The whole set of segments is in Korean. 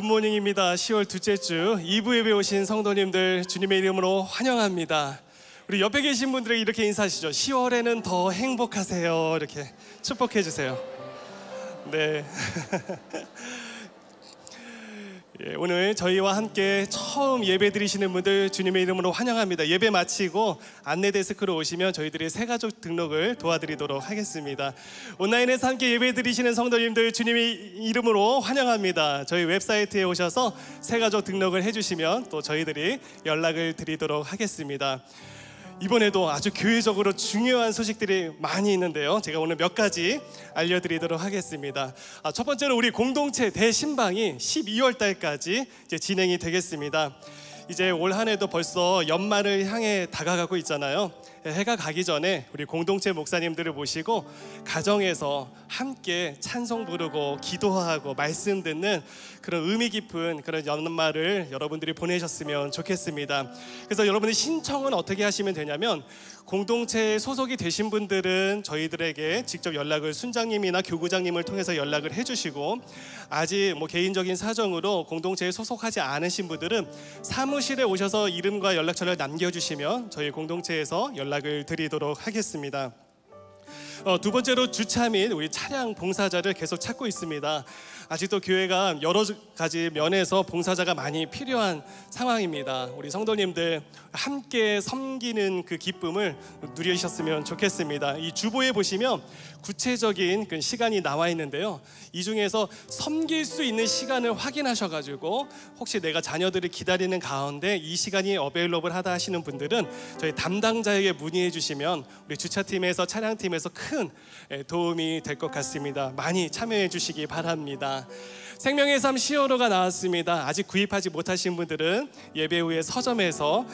굿모닝입니다. 10월 둘째 주 2부 예배 오신 성도님들 주님의 이름으로 환영합니다. 우리 옆에 계신 분들에게 이렇게 인사하시죠. 10월에는 더 행복하세요. 이렇게 축복해 주세요. 네. 예, 오늘 저희와 함께 처음 예배 드리시는 분들 주님의 이름으로 환영합니다. 예배 마치고 안내 데스크로 오시면 저희들이 새가족 등록을 도와드리도록 하겠습니다. 온라인에서 함께 예배 드리시는 성도님들 주님의 이름으로 환영합니다. 저희 웹사이트에 오셔서 새가족 등록을 해주시면 또 저희들이 연락을 드리도록 하겠습니다. 이번에도 아주 교회적으로 중요한 소식들이 많이 있는데요, 제가 오늘 몇 가지 알려드리도록 하겠습니다. 첫 번째로 우리 공동체 대신방이 12월 달까지 이제 진행이 되겠습니다. 이제 올 한 해도 벌써 연말을 향해 다가가고 있잖아요. 해가 가기 전에 우리 공동체 목사님들을 모시고 가정에서 함께 찬송 부르고 기도하고 말씀 듣는 그런 의미 깊은 그런 연말을 여러분들이 보내셨으면 좋겠습니다. 그래서 여러분의 신청은 어떻게 하시면 되냐면, 공동체에 소속이 되신 분들은 저희들에게 직접 연락을, 순장님이나 교구장님을 통해서 연락을 해주시고, 아직 개인적인 사정으로 공동체에 소속하지 않으신 분들은 사무실에 오셔서 이름과 연락처를 남겨주시면 저희 공동체에서 연락을 드리도록 하겠습니다. 두 번째로 주차 및 우리 차량 봉사자를 계속 찾고 있습니다. 아직도 교회가 여러 가지 면에서 봉사자가 많이 필요한 상황입니다. 우리 성도님들 함께 섬기는 그 기쁨을 누리셨으면 좋겠습니다. 이 주보에 보시면 구체적인 그 시간이 나와 있는데요, 이 중에서 섬길 수 있는 시간을 확인하셔가지고 혹시 내가 자녀들을 기다리는 가운데 이 시간이 어베일러블하다 하시는 분들은 저희 담당자에게 문의해 주시면 우리 주차팀에서, 차량팀에서 큰 도움이 될 것 같습니다. 많이 참여해 주시기 바랍니다. 생명의 삶 시어로가 나왔습니다. 아직 구입하지 못하신 분들은 예배 후에 서점에서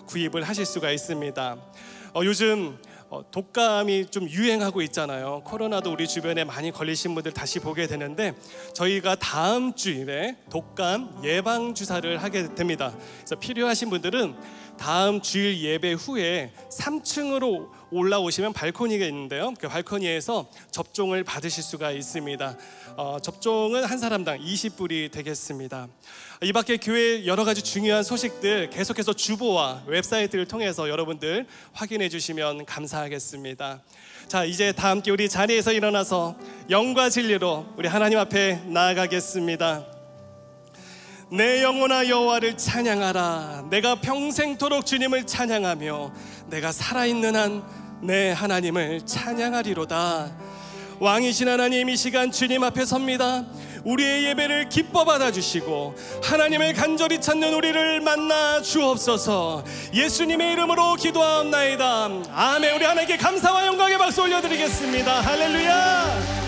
구입을 하실 수가 있습니다. 요즘 독감이 좀 유행하고 있잖아요. 코로나도 우리 주변에 많이 걸리신 분들 다시 보게 되는데, 저희가 다음 주일에 독감 예방 주사를 하게 됩니다. 그래서 필요하신 분들은 다음 주일 예배 후에 3층으로 올라오시면 발코니가 있는데요, 그 발코니에서 접종을 받으실 수가 있습니다. 접종은 한 사람당 20불이 되겠습니다. 이 밖에 교회 여러 가지 중요한 소식들 계속해서 주보와 웹사이트를 통해서 여러분들 확인해 주시면 감사하겠습니다. 자, 이제 다 함께 우리 자리에서 일어나서 영과 진리로 우리 하나님 앞에 나아가겠습니다. 내 영혼아 여호와를 찬양하라. 내가 평생토록 주님을 찬양하며 내가 살아있는 한 내 하나님을 찬양하리로다. 왕이신 하나님, 이 시간 주님 앞에 섭니다. 우리의 예배를 기뻐 받아주시고 하나님을 간절히 찾는 우리를 만나 주옵소서. 예수님의 이름으로 기도하옵나이다. 아멘. 우리 하나님께 감사와 영광의 박수 올려드리겠습니다. 할렐루야.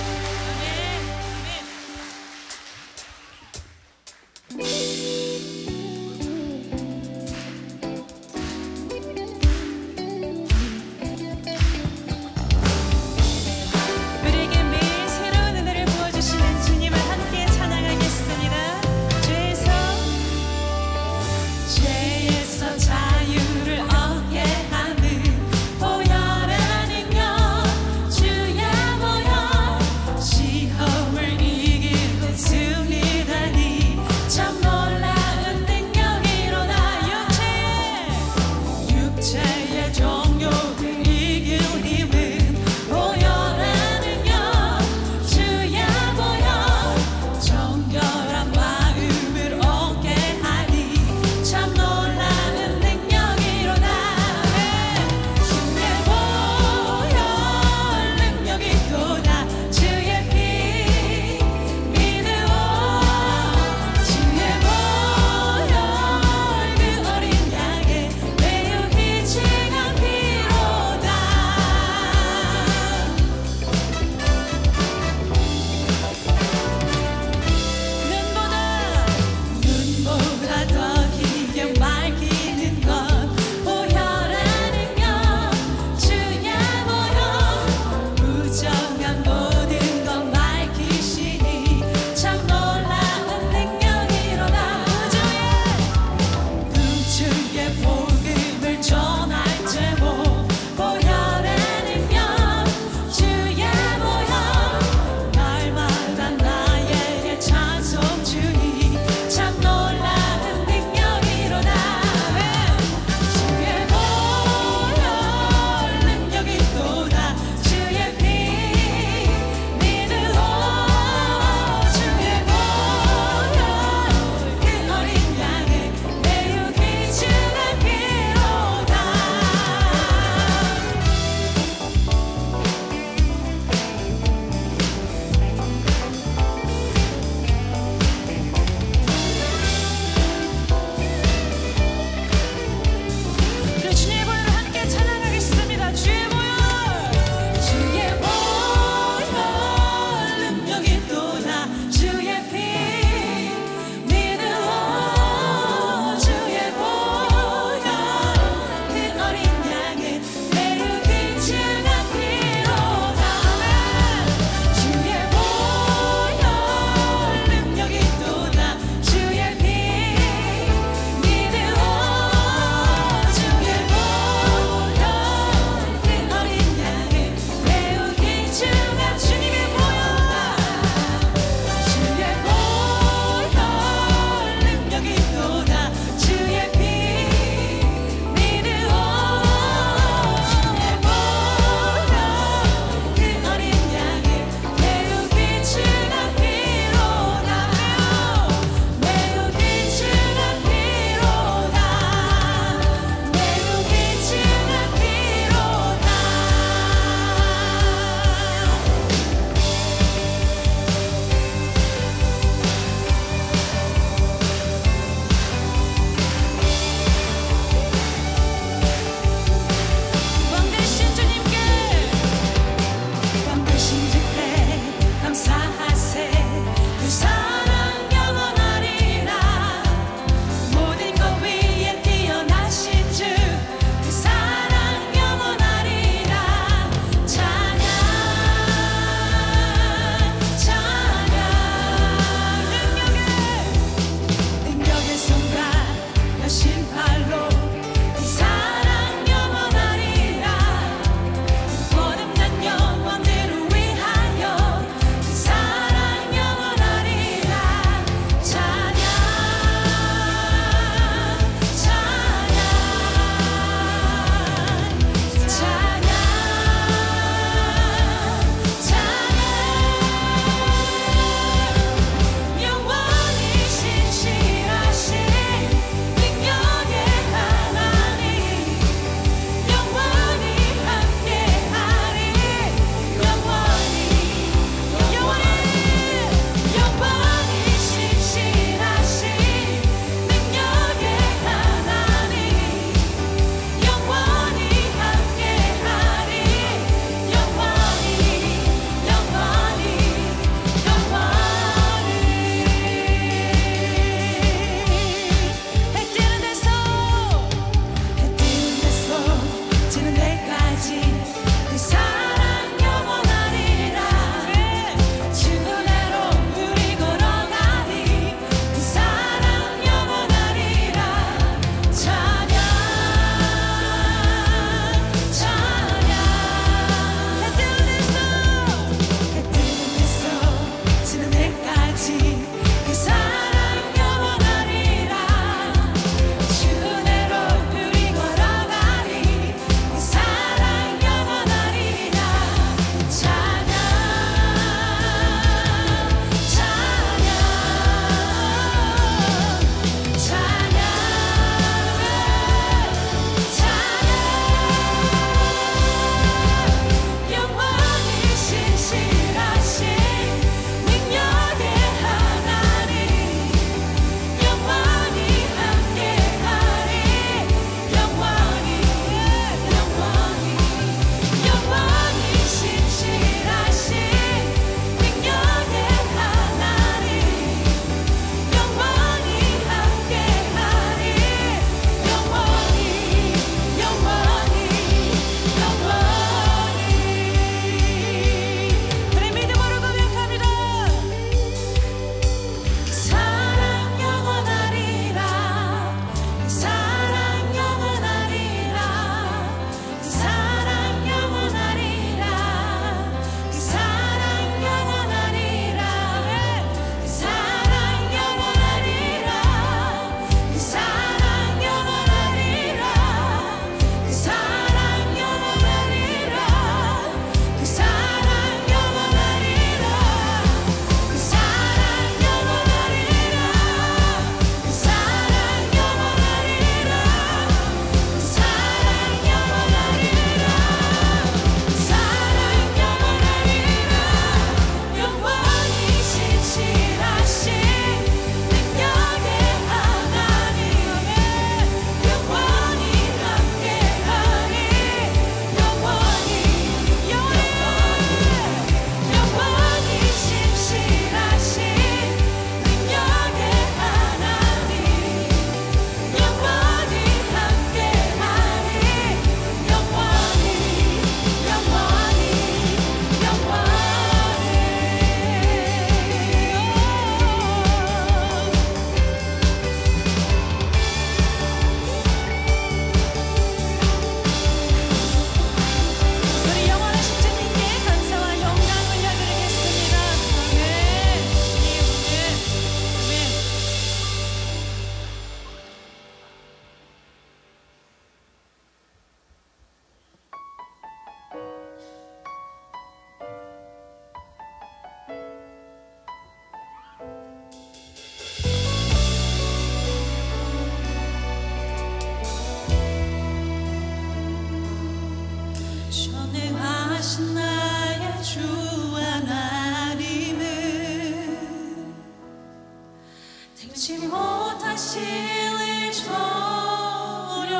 하실 일 전혀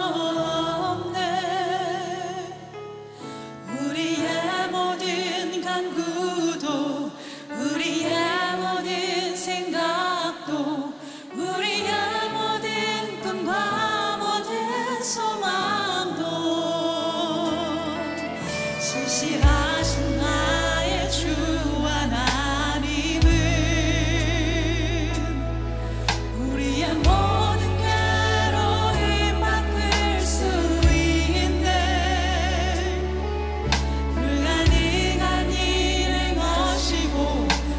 없네. 우리의 모든 간구도 우리의 모든 생각도 우리의 모든 꿈과 모든 소망도 신실하신 나의 주 하나님은 우리의 모든 괴로움 바꿀 수 있네. 불가능한 일을 거시고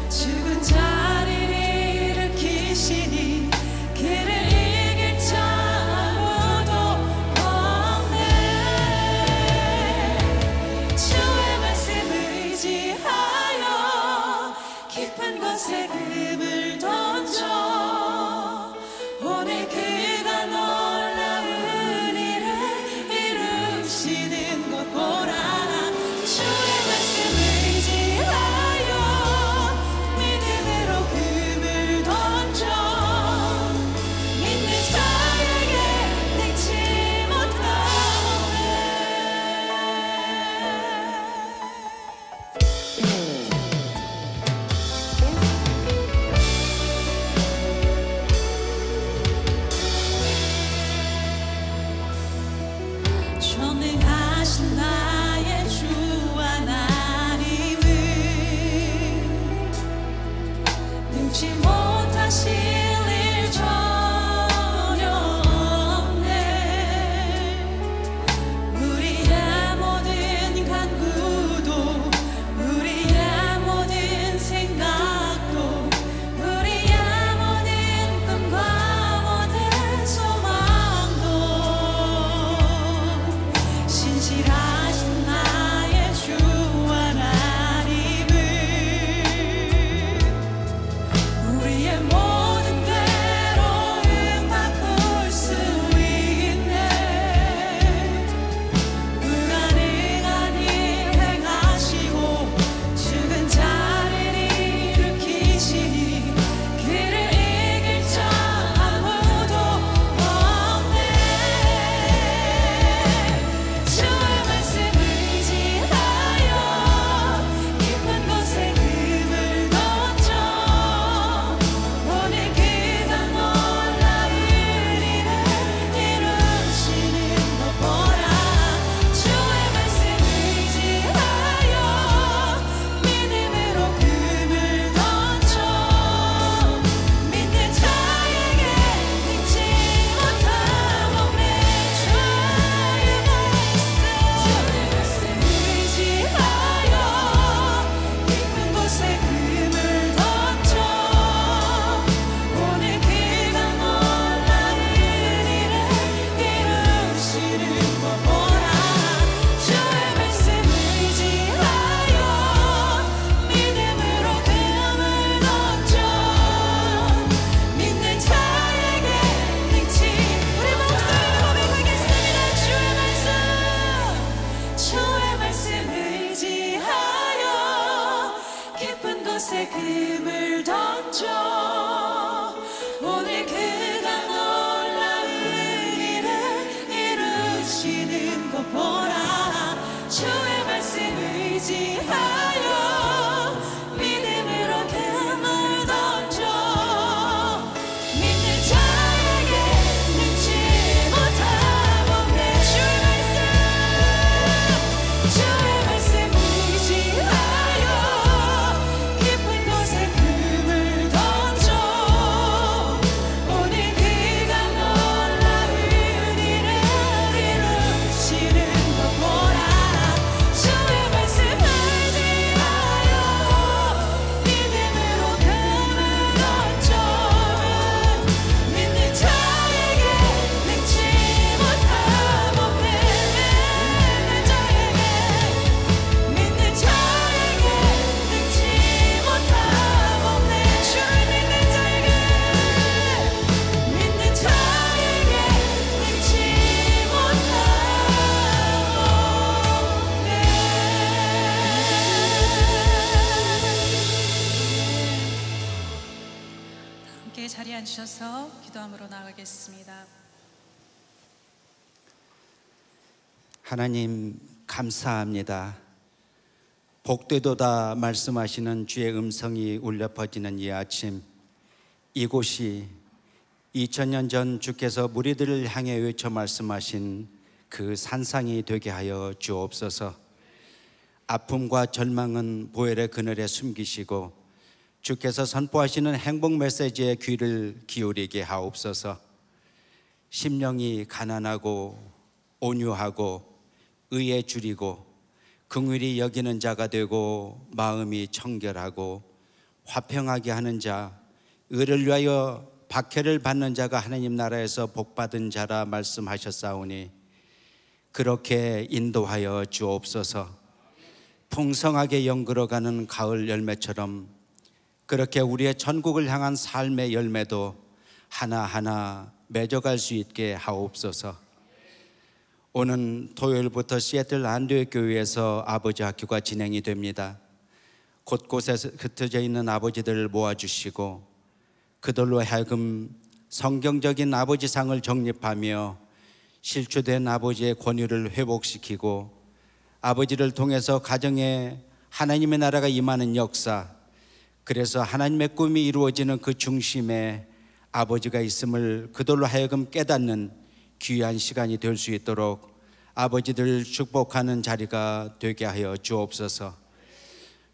죽은 자를 일으키시니 그를 이길 자 아무도 없네. 주의 말씀 의지하여 깊은 곳에 금을 던져 오늘 그가 놀라운 일을 이루시는 것 보라. 주의 말씀 의지하여 믿음으로 금을 던져 믿는 자에게 늙지 못하네. 기도하겠습니다. 하나님 감사합니다. 복되도다 말씀하시는 주의 음성이 울려 퍼지는 이 아침, 이곳이 2000년 전 주께서 무리들을 향해 외쳐 말씀하신 그 산상이 되게 하여 주옵소서. 아픔과 절망은 보혈의 그늘에 숨기시고 주께서 선포하시는 행복 메시지에 귀를 기울이게 하옵소서. 심령이 가난하고 온유하고 의에 줄이고 긍휼히 여기는 자가 되고 마음이 청결하고 화평하게 하는 자, 의를 위하여 박해를 받는 자가 하나님 나라에서 복받은 자라 말씀하셨사오니 그렇게 인도하여 주옵소서. 풍성하게 연그러가는 가을 열매처럼 그렇게 우리의 천국을 향한 삶의 열매도 하나하나 맺어갈 수 있게 하옵소서. 오는 토요일부터 시애틀 안디옥 교회에서 아버지 학교가 진행이 됩니다. 곳곳에 흩어져 있는 아버지들을 모아주시고 그들로 하여금 성경적인 아버지상을 정립하며 실추된 아버지의 권위를 회복시키고 아버지를 통해서 가정에 하나님의 나라가 임하는 역사, 그래서 하나님의 꿈이 이루어지는 그 중심에 아버지가 있음을 그들로 하여금 깨닫는 귀한 시간이 될 수 있도록 아버지들 축복하는 자리가 되게 하여 주옵소서.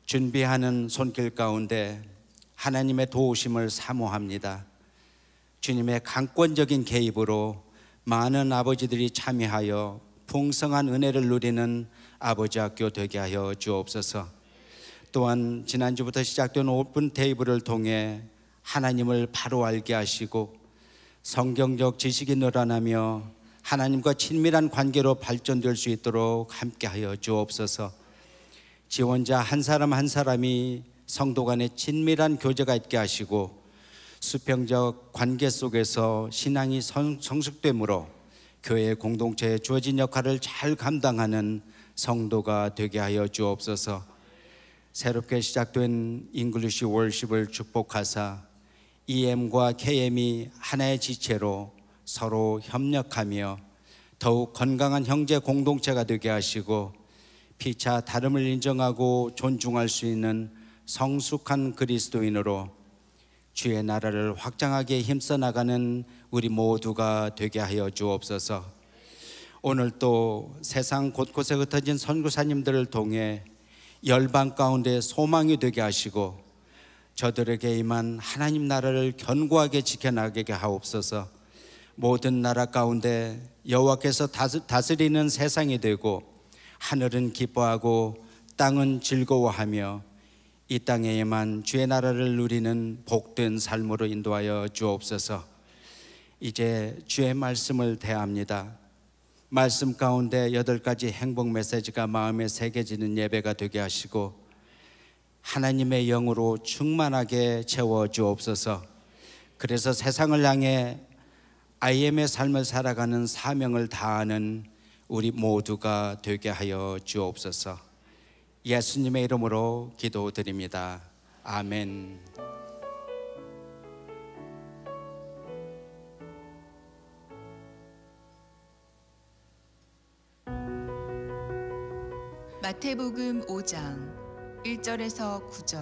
준비하는 손길 가운데 하나님의 도우심을 사모합니다. 주님의 강권적인 개입으로 많은 아버지들이 참여하여 풍성한 은혜를 누리는 아버지 학교 되게 하여 주옵소서. 또한 지난주부터 시작된 오픈 테이블을 통해 하나님을 바로 알게 하시고 성경적 지식이 늘어나며 하나님과 친밀한 관계로 발전될 수 있도록 함께하여 주옵소서. 지원자 한 사람 한 사람이 성도 간의 친밀한 교제가 있게 하시고 수평적 관계 속에서 신앙이 성숙됨으로 교회 공동체에 주어진 역할을 잘 감당하는 성도가 되게 하여 주옵소서. 새롭게 시작된 잉글리시 월십을 축복하사 EM과 KM이 하나의 지체로 서로 협력하며 더욱 건강한 형제 공동체가 되게 하시고 피차 다름을 인정하고 존중할 수 있는 성숙한 그리스도인으로 주의 나라를 확장하게 힘써 나가는 우리 모두가 되게 하여 주옵소서. 오늘 또 세상 곳곳에 흩어진 선교사님들을 통해 열방 가운데 소망이 되게 하시고 저들에게 임한 하나님 나라를 견고하게 지켜나가게 하옵소서. 모든 나라 가운데 여호와께서 다스리는 세상이 되고 하늘은 기뻐하고 땅은 즐거워하며 이 땅에만 주의 나라를 누리는 복된 삶으로 인도하여 주옵소서. 이제 주의 말씀을 대합니다. 말씀 가운데 8가지 행복 메시지가 마음에 새겨지는 예배가 되게 하시고 하나님의 영으로 충만하게 채워 주옵소서. 그래서 세상을 향해 IM의 삶을 살아가는 사명을 다하는 우리 모두가 되게 하여 주옵소서. 예수님의 이름으로 기도드립니다. 아멘. 마태복음 5장 1절에서 9절.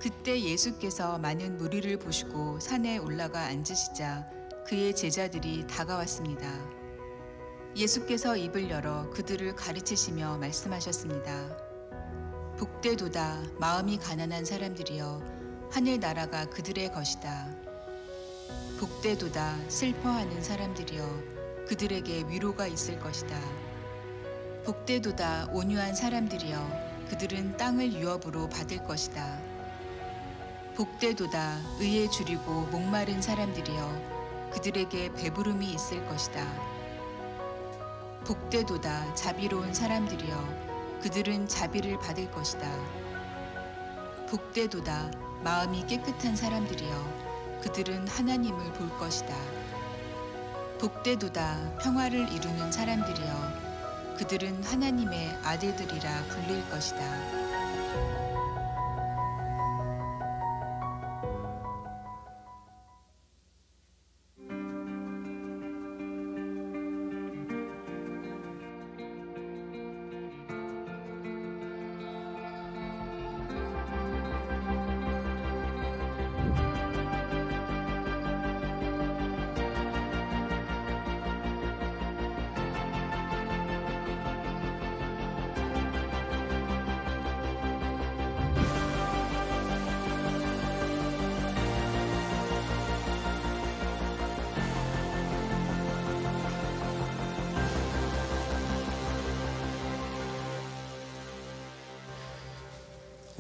그때 예수께서 많은 무리를 보시고 산에 올라가 앉으시자 그의 제자들이 다가왔습니다. 예수께서 입을 열어 그들을 가르치시며 말씀하셨습니다. 복되도다 마음이 가난한 사람들이여 하늘 나라가 그들의 것이다. 복되도다 슬퍼하는 사람들이여 그들에게 위로가 있을 것이다. 복되도다 온유한 사람들이여 그들은 땅을 유업으로 받을 것이다. 복되도다 의에 줄이고 목마른 사람들이여 그들에게 배부름이 있을 것이다. 복되도다 자비로운 사람들이여 그들은 자비를 받을 것이다. 복되도다 마음이 깨끗한 사람들이여 그들은 하나님을 볼 것이다. 복되도다 평화를 이루는 사람들이여 그들은 하나님의 아들들이라 불릴 것이다.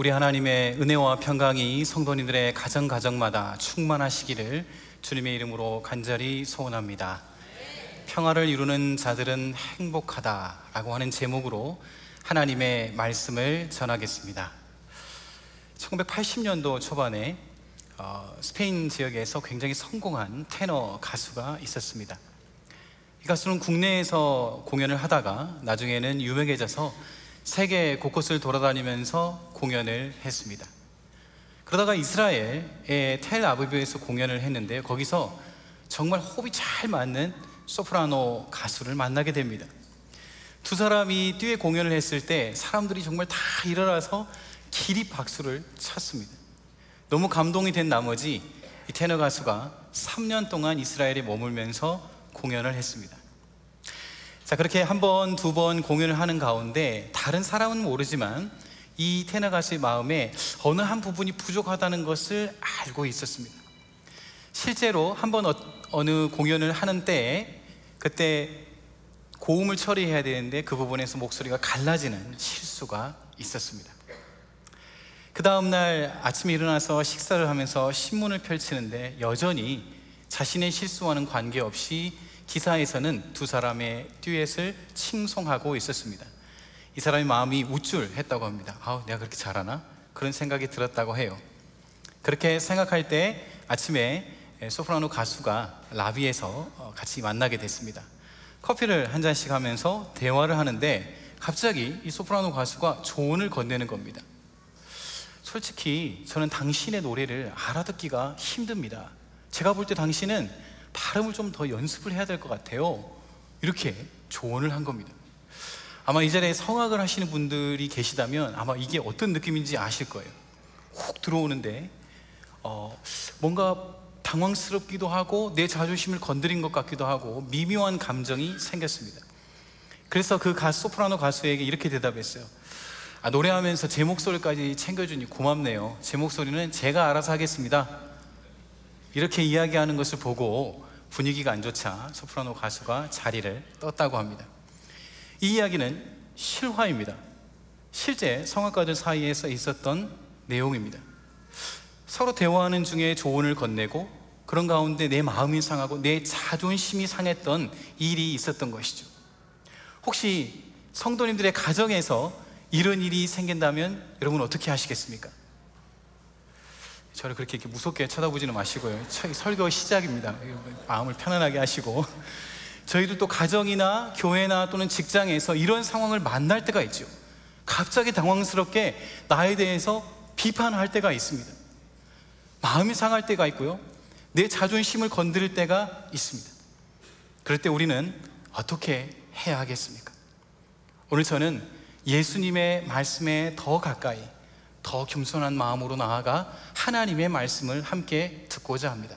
우리 하나님의 은혜와 평강이 성도님들의 가정마다 충만하시기를 주님의 이름으로 간절히 소원합니다. 평화를 이루는 자들은 행복하다라고 하는 제목으로 하나님의 말씀을 전하겠습니다. 1980년도 초반에 스페인 지역에서 굉장히 성공한 테너 가수가 있었습니다. 이 가수는 국내에서 공연을 하다가 나중에는 유명해져서 세계 곳곳을 돌아다니면서 공연을 했습니다. 그러다가 이스라엘의 텔아비브에서 공연을 했는데 거기서 정말 호흡이 잘 맞는 소프라노 가수를 만나게 됩니다. 두 사람이 듀엣 공연을 했을 때 사람들이 정말 다 일어나서 기립 박수를 쳤습니다. 너무 감동이 된 나머지 이 테너 가수가 3년 동안 이스라엘에 머물면서 공연을 했습니다. 자, 그렇게 한 번, 두 번 공연을 하는 가운데 다른 사람은 모르지만 이 테너 가수의 마음에 어느 한 부분이 부족하다는 것을 알고 있었습니다. 실제로 한 번 어느 공연을 하는 때에 그때 고음을 처리해야 되는데 그 부분에서 목소리가 갈라지는 실수가 있었습니다. 그 다음날 아침에 일어나서 식사를 하면서 신문을 펼치는데 여전히 자신의 실수와는 관계없이 기사에서는 두 사람의 듀엣을 칭송하고 있었습니다. 이 사람의 마음이 우쭐했다고 합니다. 내가 그렇게 잘하나? 그런 생각이 들었다고 해요. 그렇게 생각할 때 아침에 소프라노 가수가 라비에서 같이 만나게 됐습니다. 커피를 한 잔씩 하면서 대화를 하는데 갑자기 이 소프라노 가수가 조언을 건네는 겁니다. 솔직히 저는 당신의 노래를 알아듣기가 힘듭니다. 제가 볼 때 당신은 발음을 좀 더 연습을 해야 될 것 같아요. 이렇게 조언을 한 겁니다. 아마 이 자리에 성악을 하시는 분들이 계시다면 아마 이게 어떤 느낌인지 아실 거예요. 훅 들어오는데 뭔가 당황스럽기도 하고 내 자존심을 건드린 것 같기도 하고 미묘한 감정이 생겼습니다. 그래서 그 소프라노 가수에게 이렇게 대답했어요. 노래하면서 제 목소리까지 챙겨주니 고맙네요. 제 목소리는 제가 알아서 하겠습니다. 이렇게 이야기하는 것을 보고 분위기가 안 좋자 소프라노 가수가 자리를 떴다고 합니다. 이 이야기는 실화입니다. 실제 성악가들 사이에서 있었던 내용입니다. 서로 대화하는 중에 조언을 건네고 그런 가운데 내 마음이 상하고 내 자존심이 상했던 일이 있었던 것이죠. 혹시 성도님들의 가정에서 이런 일이 생긴다면 여러분 어떻게 하시겠습니까? 저를 그렇게 무섭게 쳐다보지는 마시고요. 설교 시작입니다. 마음을 편안하게 하시고 저희도 또 가정이나 교회나 또는 직장에서 이런 상황을 만날 때가 있죠. 갑자기 당황스럽게 나에 대해서 비판할 때가 있습니다. 마음이 상할 때가 있고요. 내 자존심을 건드릴 때가 있습니다. 그럴 때 우리는 어떻게 해야 하겠습니까? 오늘 저는 예수님의 말씀에 더 가까이 더 겸손한 마음으로 나아가 하나님의 말씀을 함께 듣고자 합니다.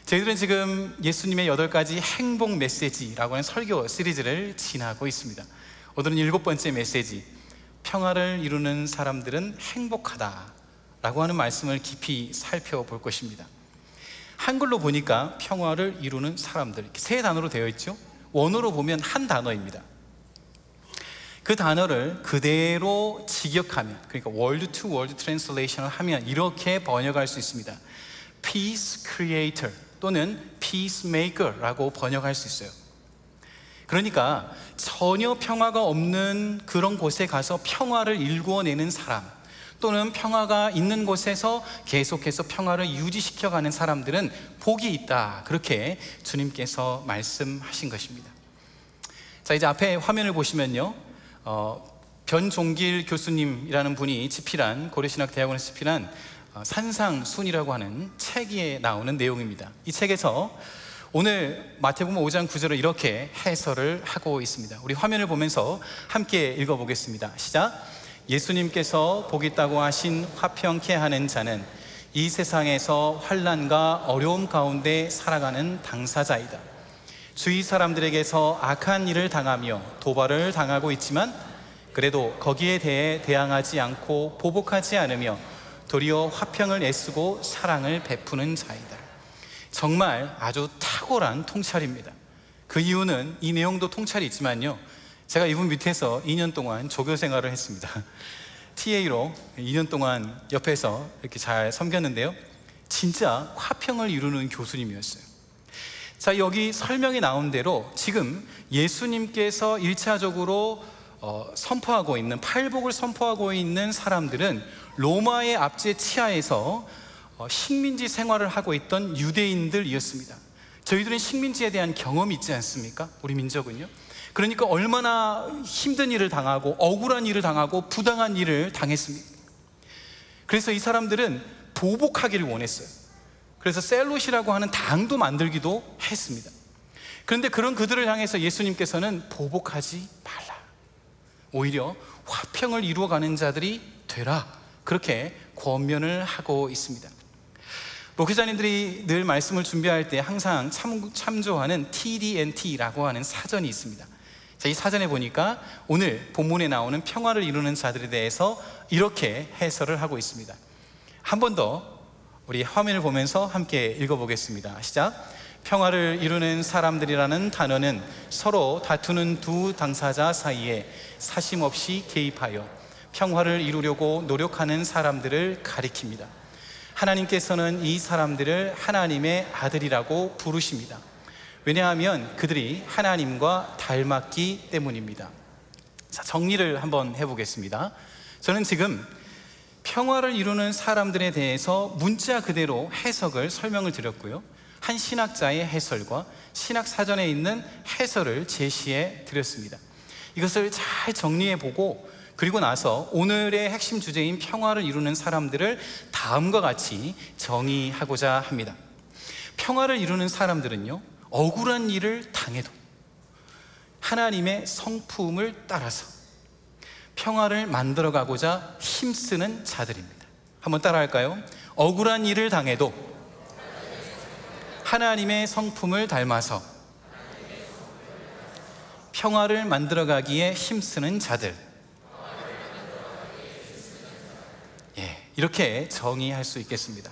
저희들은 지금 예수님의 8가지 행복 메시지라고 하는 설교 시리즈를 지나고 있습니다. 오늘은 7번째 메시지, 평화를 이루는 사람들은 행복하다 라고 하는 말씀을 깊이 살펴볼 것입니다. 한글로 보니까 평화를 이루는 사람들, 이렇게 세 단어로 되어 있죠. 원어로 보면 한 단어입니다. 그 단어를 그대로 직역하면, 그러니까 월드 투 월드 트랜슬레이션을 하면 이렇게 번역할 수 있습니다. Peace Creator 또는 Peacemaker라고 번역할 수 있어요. 그러니까 전혀 평화가 없는 그런 곳에 가서 평화를 일구어내는 사람, 또는 평화가 있는 곳에서 계속해서 평화를 유지시켜가는 사람들은 복이 있다, 그렇게 주님께서 말씀하신 것입니다. 자, 이제 앞에 화면을 보시면요, 변종길 교수님이라는 분이 집필한, 고려신학대학원에서 집필한 산상순이라고 하는 책에 나오는 내용입니다. 이 책에서 오늘 마태복음 5장 9절을 이렇게 해설을 하고 있습니다. 우리 화면을 보면서 함께 읽어보겠습니다. 시작. 예수님께서 복 있다고 하신 화평케 하는 자는 이 세상에서 환난과 어려움 가운데 살아가는 당사자이다. 주위 사람들에게서 악한 일을 당하며 도발을 당하고 있지만 그래도 거기에 대해 대항하지 않고 보복하지 않으며 도리어 화평을 애쓰고 사랑을 베푸는 자이다. 정말 아주 탁월한 통찰입니다. 그 이유는 이 내용도 통찰이 있지만요, 제가 이분 밑에서 2년 동안 조교 생활을 했습니다. TA로 2년 동안 옆에서 이렇게 잘 섬겼는데요, 진짜 화평을 이루는 교수님이었어요. 자, 여기 설명이 나온 대로 지금 예수님께서 1차적으로 선포하고 있는, 팔복을 선포하고 있는 사람들은 로마의 압제 치하에서 식민지 생활을 하고 있던 유대인들이었습니다. 저희들은 식민지에 대한 경험이 있지 않습니까? 우리 민족은요. 그러니까 얼마나 힘든 일을 당하고 억울한 일을 당하고 부당한 일을 당했습니까? 그래서 이 사람들은 보복하기를 원했어요. 그래서 셀롯이라고 하는 당도 만들기도 했습니다. 그런데 그런 그들을 향해서 예수님께서는 보복하지 말라, 오히려 화평을 이루어가는 자들이 되라, 그렇게 권면을 하고 있습니다. 목회자님들이 늘 말씀을 준비할 때 항상 참조하는 TDNT라고 하는 사전이 있습니다. 자, 이 사전에 보니까 오늘 본문에 나오는 평화를 이루는 자들에 대해서 이렇게 해설을 하고 있습니다. 한 번 더 우리 화면을 보면서 함께 읽어보겠습니다. 시작. 평화를 이루는 사람들이라는 단어는 서로 다투는 두 당사자 사이에 사심 없이 개입하여 평화를 이루려고 노력하는 사람들을 가리킵니다. 하나님께서는 이 사람들을 하나님의 아들이라고 부르십니다. 왜냐하면 그들이 하나님과 닮았기 때문입니다. 자, 정리를 한번 해보겠습니다. 저는 지금 평화를 이루는 사람들에 대해서 문자 그대로 해석을 설명을 드렸고요, 한 신학자의 해설과 신학사전에 있는 해설을 제시해 드렸습니다. 이것을 잘 정리해 보고 그리고 나서 오늘의 핵심 주제인 평화를 이루는 사람들을 다음과 같이 정의하고자 합니다. 평화를 이루는 사람들은요, 억울한 일을 당해도 하나님의 성품을 따라서 평화를 만들어가고자 힘쓰는 자들입니다. 한번 따라할까요? 억울한 일을 당해도 하나님의 성품을 닮아서 평화를 만들어가기에 힘쓰는 자들, 이렇게 정의할 수 있겠습니다.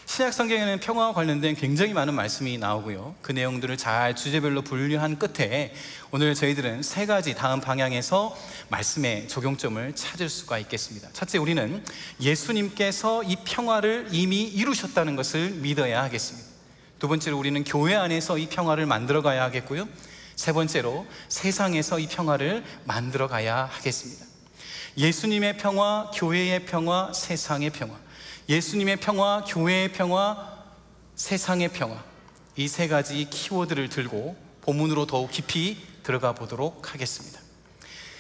신약 성경에는 평화와 관련된 굉장히 많은 말씀이 나오고요, 그 내용들을 잘 주제별로 분류한 끝에 오늘 저희들은 세 가지 다음 방향에서 말씀의 적용점을 찾을 수가 있겠습니다. 첫째, 우리는 예수님께서 이 평화를 이미 이루셨다는 것을 믿어야 하겠습니다. 두 번째로, 우리는 교회 안에서 이 평화를 만들어 가야 하겠고요, 세 번째로, 세상에서 이 평화를 만들어 가야 하겠습니다. 예수님의 평화, 교회의 평화, 세상의 평화. 예수님의 평화, 교회의 평화, 세상의 평화. 이 세 가지 키워드를 들고 본문으로 더욱 깊이 들어가 보도록 하겠습니다.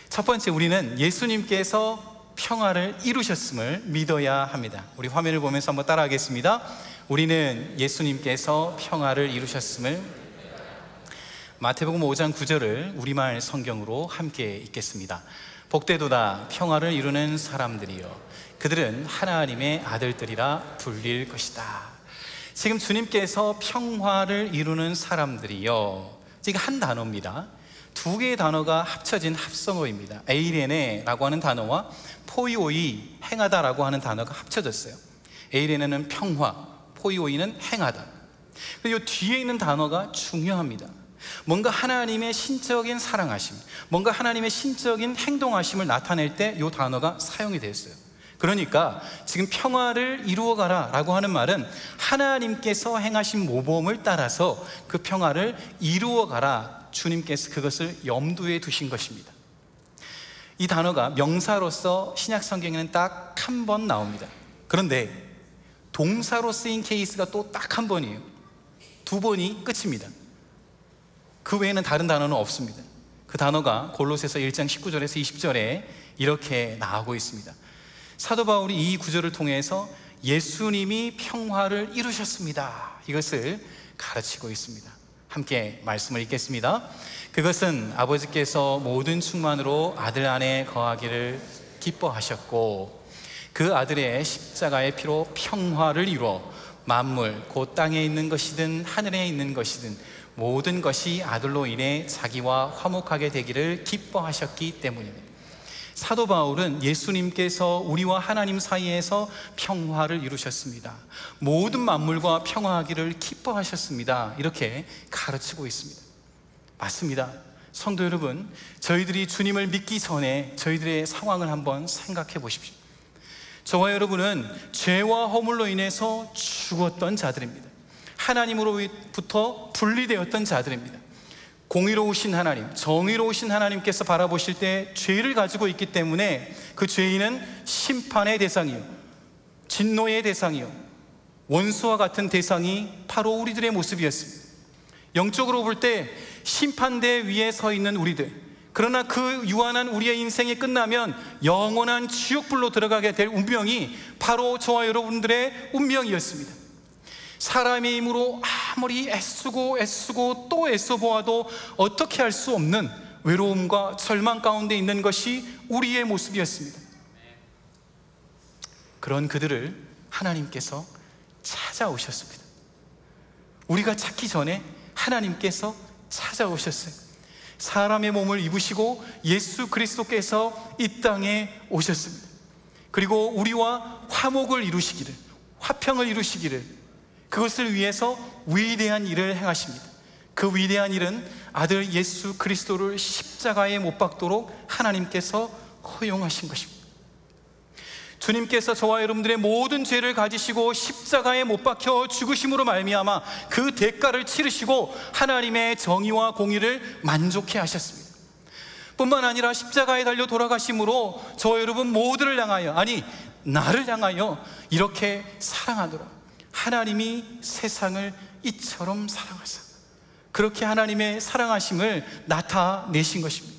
첫 번째, 우리는 예수님께서 평화를 이루셨음을 믿어야 합니다. 우리 화면을 보면서 한번 따라하겠습니다. 우리는 예수님께서 평화를 이루셨음을. 마태복음 5장 9절을 우리말 성경으로 함께 읽겠습니다. 복되도다 평화를 이루는 사람들이여, 그들은 하나님의 아들들이라 불릴 것이다. 지금 주님께서 평화를 이루는 사람들이요, 지금 한 단어입니다. 두 개의 단어가 합쳐진 합성어입니다. 에이레네라고 하는 단어와 포이오이, 행하다라고 하는 단어가 합쳐졌어요. 에이레네는 평화, 포이오이는 행하다. 그리고 뒤에 있는 단어가 중요합니다. 뭔가 하나님의 신적인 사랑하심, 뭔가 하나님의 신적인 행동하심을 나타낼 때 이 단어가 사용이 되었어요. 그러니까 지금 평화를 이루어가라 라고 하는 말은 하나님께서 행하신 모범을 따라서 그 평화를 이루어가라, 주님께서 그것을 염두에 두신 것입니다. 이 단어가 명사로서 신약 성경에는 딱 한 번 나옵니다. 그런데 동사로 쓰인 케이스가 또 딱 한 번이에요. 두 번이 끝입니다. 그 외에는 다른 단어는 없습니다. 그 단어가 골로새서 1장 19절에서 20절에 이렇게 나오고 있습니다. 사도 바울이 이 구절을 통해서 예수님이 평화를 이루셨습니다, 이것을 가르치고 있습니다. 함께 말씀을 읽겠습니다. 그것은 아버지께서 모든 충만으로 아들 안에 거하기를 기뻐하셨고 그 아들의 십자가의 피로 평화를 이루어 만물, 곧 땅에 있는 것이든 하늘에 있는 것이든 모든 것이 아들로 인해 자기와 화목하게 되기를 기뻐하셨기 때문입니다. 사도 바울은 예수님께서 우리와 하나님 사이에서 평화를 이루셨습니다, 모든 만물과 평화하기를 기뻐하셨습니다, 이렇게 가르치고 있습니다. 맞습니다. 성도 여러분, 저희들이 주님을 믿기 전에 저희들의 상황을 한번 생각해 보십시오. 저와 여러분은 죄와 허물로 인해서 죽었던 자들입니다. 하나님으로부터 분리되었던 자들입니다. 공의로우신 하나님, 정의로우신 하나님께서 바라보실 때 죄를 가지고 있기 때문에 그 죄인은 심판의 대상이요, 진노의 대상이요, 원수와 같은 대상이 바로 우리들의 모습이었습니다. 영적으로 볼 때 심판대 위에 서 있는 우리들, 그러나 그 유한한 우리의 인생이 끝나면 영원한 지옥불로 들어가게 될 운명이 바로 저와 여러분들의 운명이었습니다. 사람의 힘으로 아무리 애쓰고 또 애써보아도 어떻게 할 수 없는 외로움과 절망 가운데 있는 것이 우리의 모습이었습니다. 그런 그들을 하나님께서 찾아오셨습니다. 우리가 찾기 전에 하나님께서 찾아오셨어요. 사람의 몸을 입으시고 예수 그리스도께서 이 땅에 오셨습니다. 그리고 우리와 화목을 이루시기를, 화평을 이루시기를, 그것을 위해서 위대한 일을 행하십니다. 그 위대한 일은 아들 예수 그리스도를 십자가에 못 박도록 하나님께서 허용하신 것입니다. 주님께서 저와 여러분들의 모든 죄를 가지시고 십자가에 못 박혀 죽으심으로 말미암아 그 대가를 치르시고 하나님의 정의와 공의를 만족해 하셨습니다. 뿐만 아니라 십자가에 달려 돌아가심으로 저와 여러분 모두를 향하여, 아니 나를 향하여 이렇게 사랑하더라. 하나님이 세상을 이처럼 사랑하사, 그렇게 하나님의 사랑하심을 나타내신 것입니다.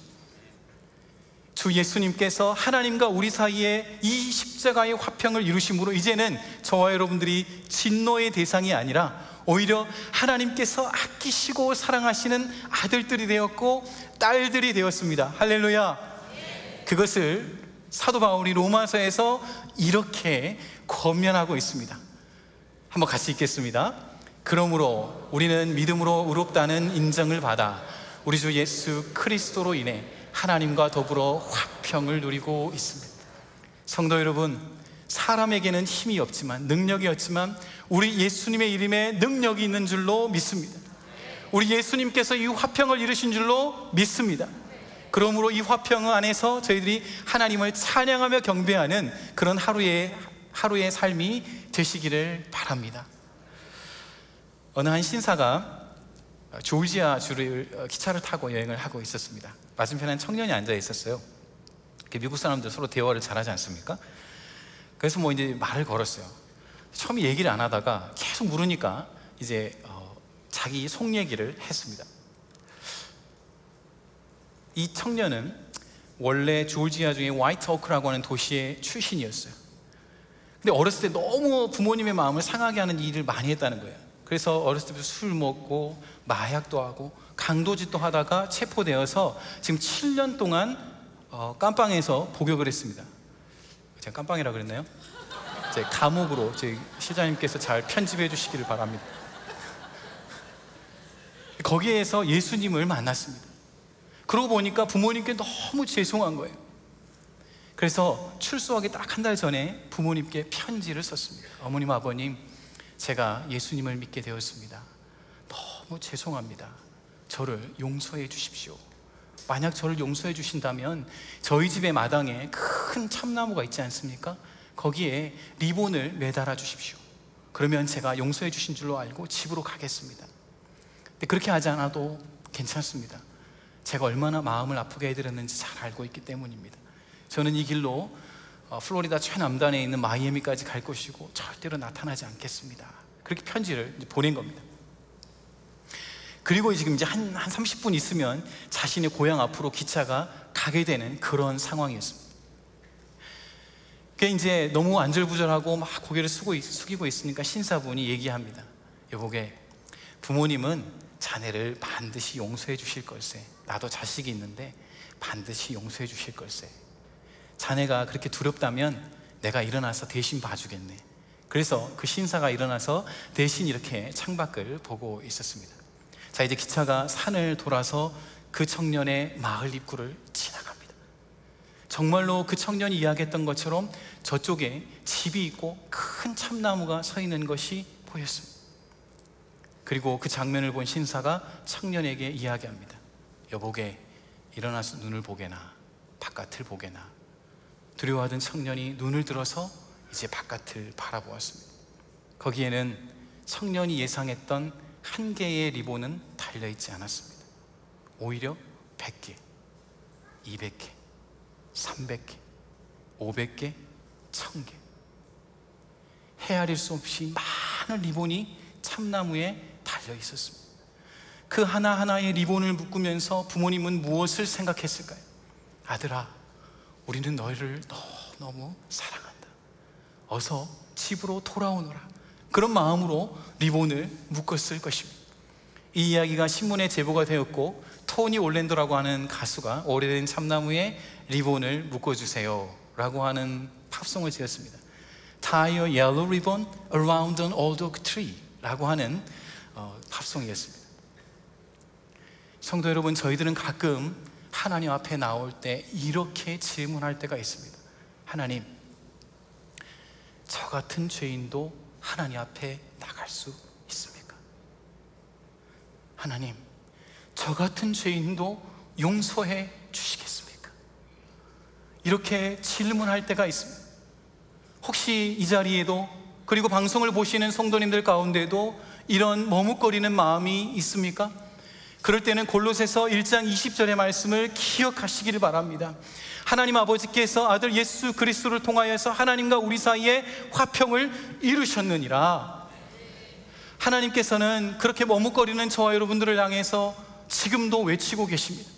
주 예수님께서 하나님과 우리 사이에 이 십자가의 화평을 이루심으로 이제는 저와 여러분들이 진노의 대상이 아니라 오히려 하나님께서 아끼시고 사랑하시는 아들들이 되었고 딸들이 되었습니다. 할렐루야. 그것을 사도 바울이 로마서에서 이렇게 권면하고 있습니다. 한번 같이 읽겠습니다. 그러므로 우리는 믿음으로 의롭다는 인정을 받아 우리 주 예수 그리스도로 인해 하나님과 더불어 화평을 누리고 있습니다. 성도 여러분, 사람에게는 힘이 없지만, 능력이 없지만 우리 예수님의 이름에 능력이 있는 줄로 믿습니다. 우리 예수님께서 이 화평을 이루신 줄로 믿습니다. 그러므로 이 화평 안에서 저희들이 하나님을 찬양하며 경배하는 그런 하루의 삶이 되시기를 바랍니다. 어느 한 신사가 조지아 주를 기차를 타고 여행을 하고 있었습니다. 맞은편에 한 청년이 앉아 있었어요. 미국 사람들 서로 대화를 잘하지 않습니까? 그래서 뭐 이제 말을 걸었어요. 처음에 얘기를 안 하다가 계속 물으니까 이제 자기 속 얘기를 했습니다. 이 청년은 원래 조지아 중에 화이트 오크라고 하는 도시의 출신이었어요. 근데 어렸을 때 너무 부모님의 마음을 상하게 하는 일을 많이 했다는 거예요. 그래서 어렸을 때부터 술 먹고 마약도 하고 강도짓도 하다가 체포되어서 지금 7년 동안 깜빵에서 복역을 했습니다. 제가 깜빵이라 그랬나요? 제 감옥으로 저희 시장님께서 잘 편집해 주시기를 바랍니다. 거기에서 예수님을 만났습니다. 그러고 보니까 부모님께 너무 죄송한 거예요. 그래서 출소하기 딱 한 달 전에 부모님께 편지를 썼습니다. 어머님, 아버님, 제가 예수님을 믿게 되었습니다. 너무 죄송합니다. 저를 용서해 주십시오. 만약 저를 용서해 주신다면 저희 집의 마당에 큰 참나무가 있지 않습니까? 거기에 리본을 매달아 주십시오. 그러면 제가 용서해 주신 줄로 알고 집으로 가겠습니다. 근데 그렇게 하지 않아도 괜찮습니다. 제가 얼마나 마음을 아프게 해드렸는지 잘 알고 있기 때문입니다. 저는 이 길로 플로리다 최남단에 있는 마이애미까지 갈 것이고 절대로 나타나지 않겠습니다. 그렇게 편지를 이제 보낸 겁니다. 그리고 지금 이제 한 30분 있으면 자신의 고향 앞으로 기차가 가게 되는 그런 상황이었습니다. 그게 이제 너무 안절부절하고 막 고개를 숙이고 있으니까 신사분이 얘기합니다. 여보게, 부모님은 자네를 반드시 용서해 주실 걸세. 나도 자식이 있는데 반드시 용서해 주실 걸세. 자네가 그렇게 두렵다면 내가 일어나서 대신 봐주겠네. 그래서 그 신사가 일어나서 대신 이렇게 창밖을 보고 있었습니다. 자, 이제 기차가 산을 돌아서 그 청년의 마을 입구를 지나갑니다. 정말로 그 청년이 이야기했던 것처럼 저쪽에 집이 있고 큰 참나무가 서 있는 것이 보였습니다. 그리고 그 장면을 본 신사가 청년에게 이야기합니다. 여보게, 일어나서 눈을 보게나 바깥을 보게나 두려워하던 청년이 눈을 들어서 이제 바깥을 바라보았습니다. 거기에는 청년이 예상했던 한 개의 리본은 달려있지 않았습니다. 오히려 100개, 200개, 300개, 500개, 1000개, 헤아릴 수 없이 많은 리본이 참나무에 달려 있었습니다. 그 하나하나의 리본을 묶으면서 부모님은 무엇을 생각했을까요? 아들아, 우리는 너희를 너무 사랑한다. 어서 집으로 돌아오너라. 그런 마음으로 리본을 묶었을 것입니다. 이 이야기가 신문에 제보가 되었고 토니 올랜도라고 하는 가수가 오래된 참나무에 리본을 묶어주세요 라고 하는 팝송을 지었습니다. Tie a yellow ribbon around an old oak tree 라고 하는 팝송이었습니다. 성도 여러분, 저희들은 가끔 하나님 앞에 나올 때 이렇게 질문할 때가 있습니다. 하나님, 저 같은 죄인도 하나님 앞에 나갈 수 있습니까? 하나님, 저 같은 죄인도 용서해 주시겠습니까? 이렇게 질문할 때가 있습니다. 혹시 이 자리에도, 그리고 방송을 보시는 성도님들 가운데도 이런 머뭇거리는 마음이 있습니까? 그럴 때는 골로새서 1장 20절의 말씀을 기억하시기를 바랍니다. 하나님 아버지께서 아들 예수 그리스도를 통하여서 하나님과 우리 사이에 화평을 이루셨느니라. 하나님께서는 그렇게 머뭇거리는 저와 여러분들을 향해서 지금도 외치고 계십니다.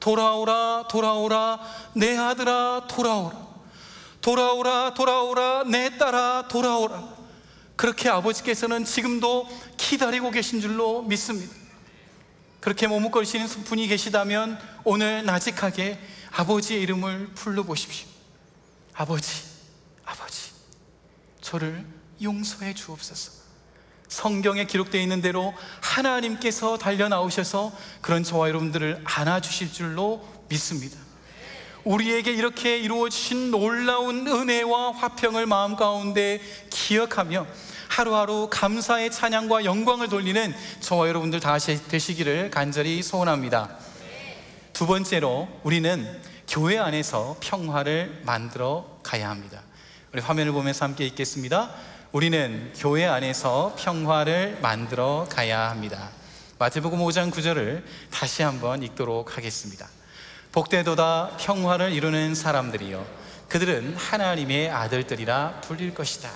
돌아오라, 돌아오라, 내 아들아, 돌아오라. 돌아오라, 돌아오라, 내 딸아, 돌아오라. 그렇게 아버지께서는 지금도 기다리고 계신 줄로 믿습니다. 그렇게 머뭇거리시는 분이 계시다면 오늘 나직하게 아버지의 이름을 불러보십시오. 아버지, 아버지, 저를 용서해 주옵소서. 성경에 기록되어 있는 대로 하나님께서 달려나오셔서 그런 저와 여러분들을 안아주실 줄로 믿습니다. 우리에게 이렇게 이루어진 놀라운 은혜와 화평을 마음 가운데 기억하며 하루하루 감사의 찬양과 영광을 돌리는 저와 여러분들 다 되시기를 간절히 소원합니다. 두 번째로, 우리는 교회 안에서 평화를 만들어 가야 합니다. 우리 화면을 보면서 함께 읽겠습니다. 우리는 교회 안에서 평화를 만들어 가야 합니다. 마태복음 5장 9절을 다시 한번 읽도록 하겠습니다. 복되도다 평화를 이루는 사람들이여, 그들은 하나님의 아들들이라 불릴 것이다.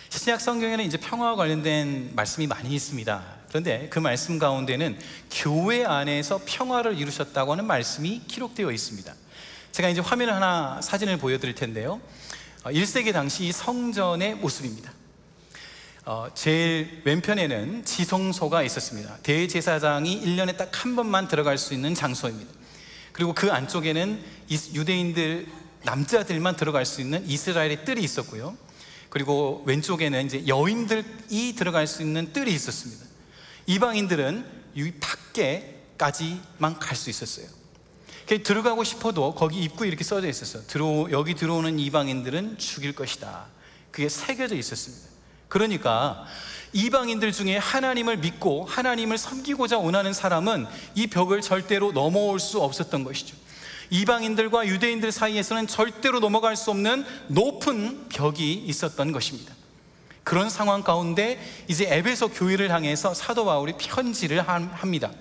신약 성경에는 이제 평화와 관련된 말씀이 많이 있습니다. 그런데 그 말씀 가운데는 교회 안에서 평화를 이루셨다고 하는 말씀이 기록되어 있습니다. 제가 이제 화면을 하나, 사진을 보여드릴 텐데요. 1세기 당시 성전의 모습입니다. 제일 왼편에는 지성소가 있었습니다. 대제사장이 1년에 딱 한 번만 들어갈 수 있는 장소입니다. 그리고 그 안쪽에는 유대인들 남자들만 들어갈 수 있는 이스라엘의 뜰이 있었고요. 그리고 왼쪽에는 이제 여인들이 들어갈 수 있는 뜰이 있었습니다. 이방인들은 이 밖에까지만 갈 수 있었어요. 들어가고 싶어도 거기 입구에 이렇게 써져 있었어요. 여기 들어오는 이방인들은 죽일 것이다. 그게 새겨져 있었습니다. 그러니까 이방인들 중에 하나님을 믿고 하나님을 섬기고자 원하는 사람은 이 벽을 절대로 넘어올 수 없었던 것이죠. 이방인들과 유대인들 사이에서는 절대로 넘어갈 수 없는 높은 벽이 있었던 것입니다. 그런 상황 가운데 이제 에베소 교회를 향해서 사도 바울이 편지를 합니다.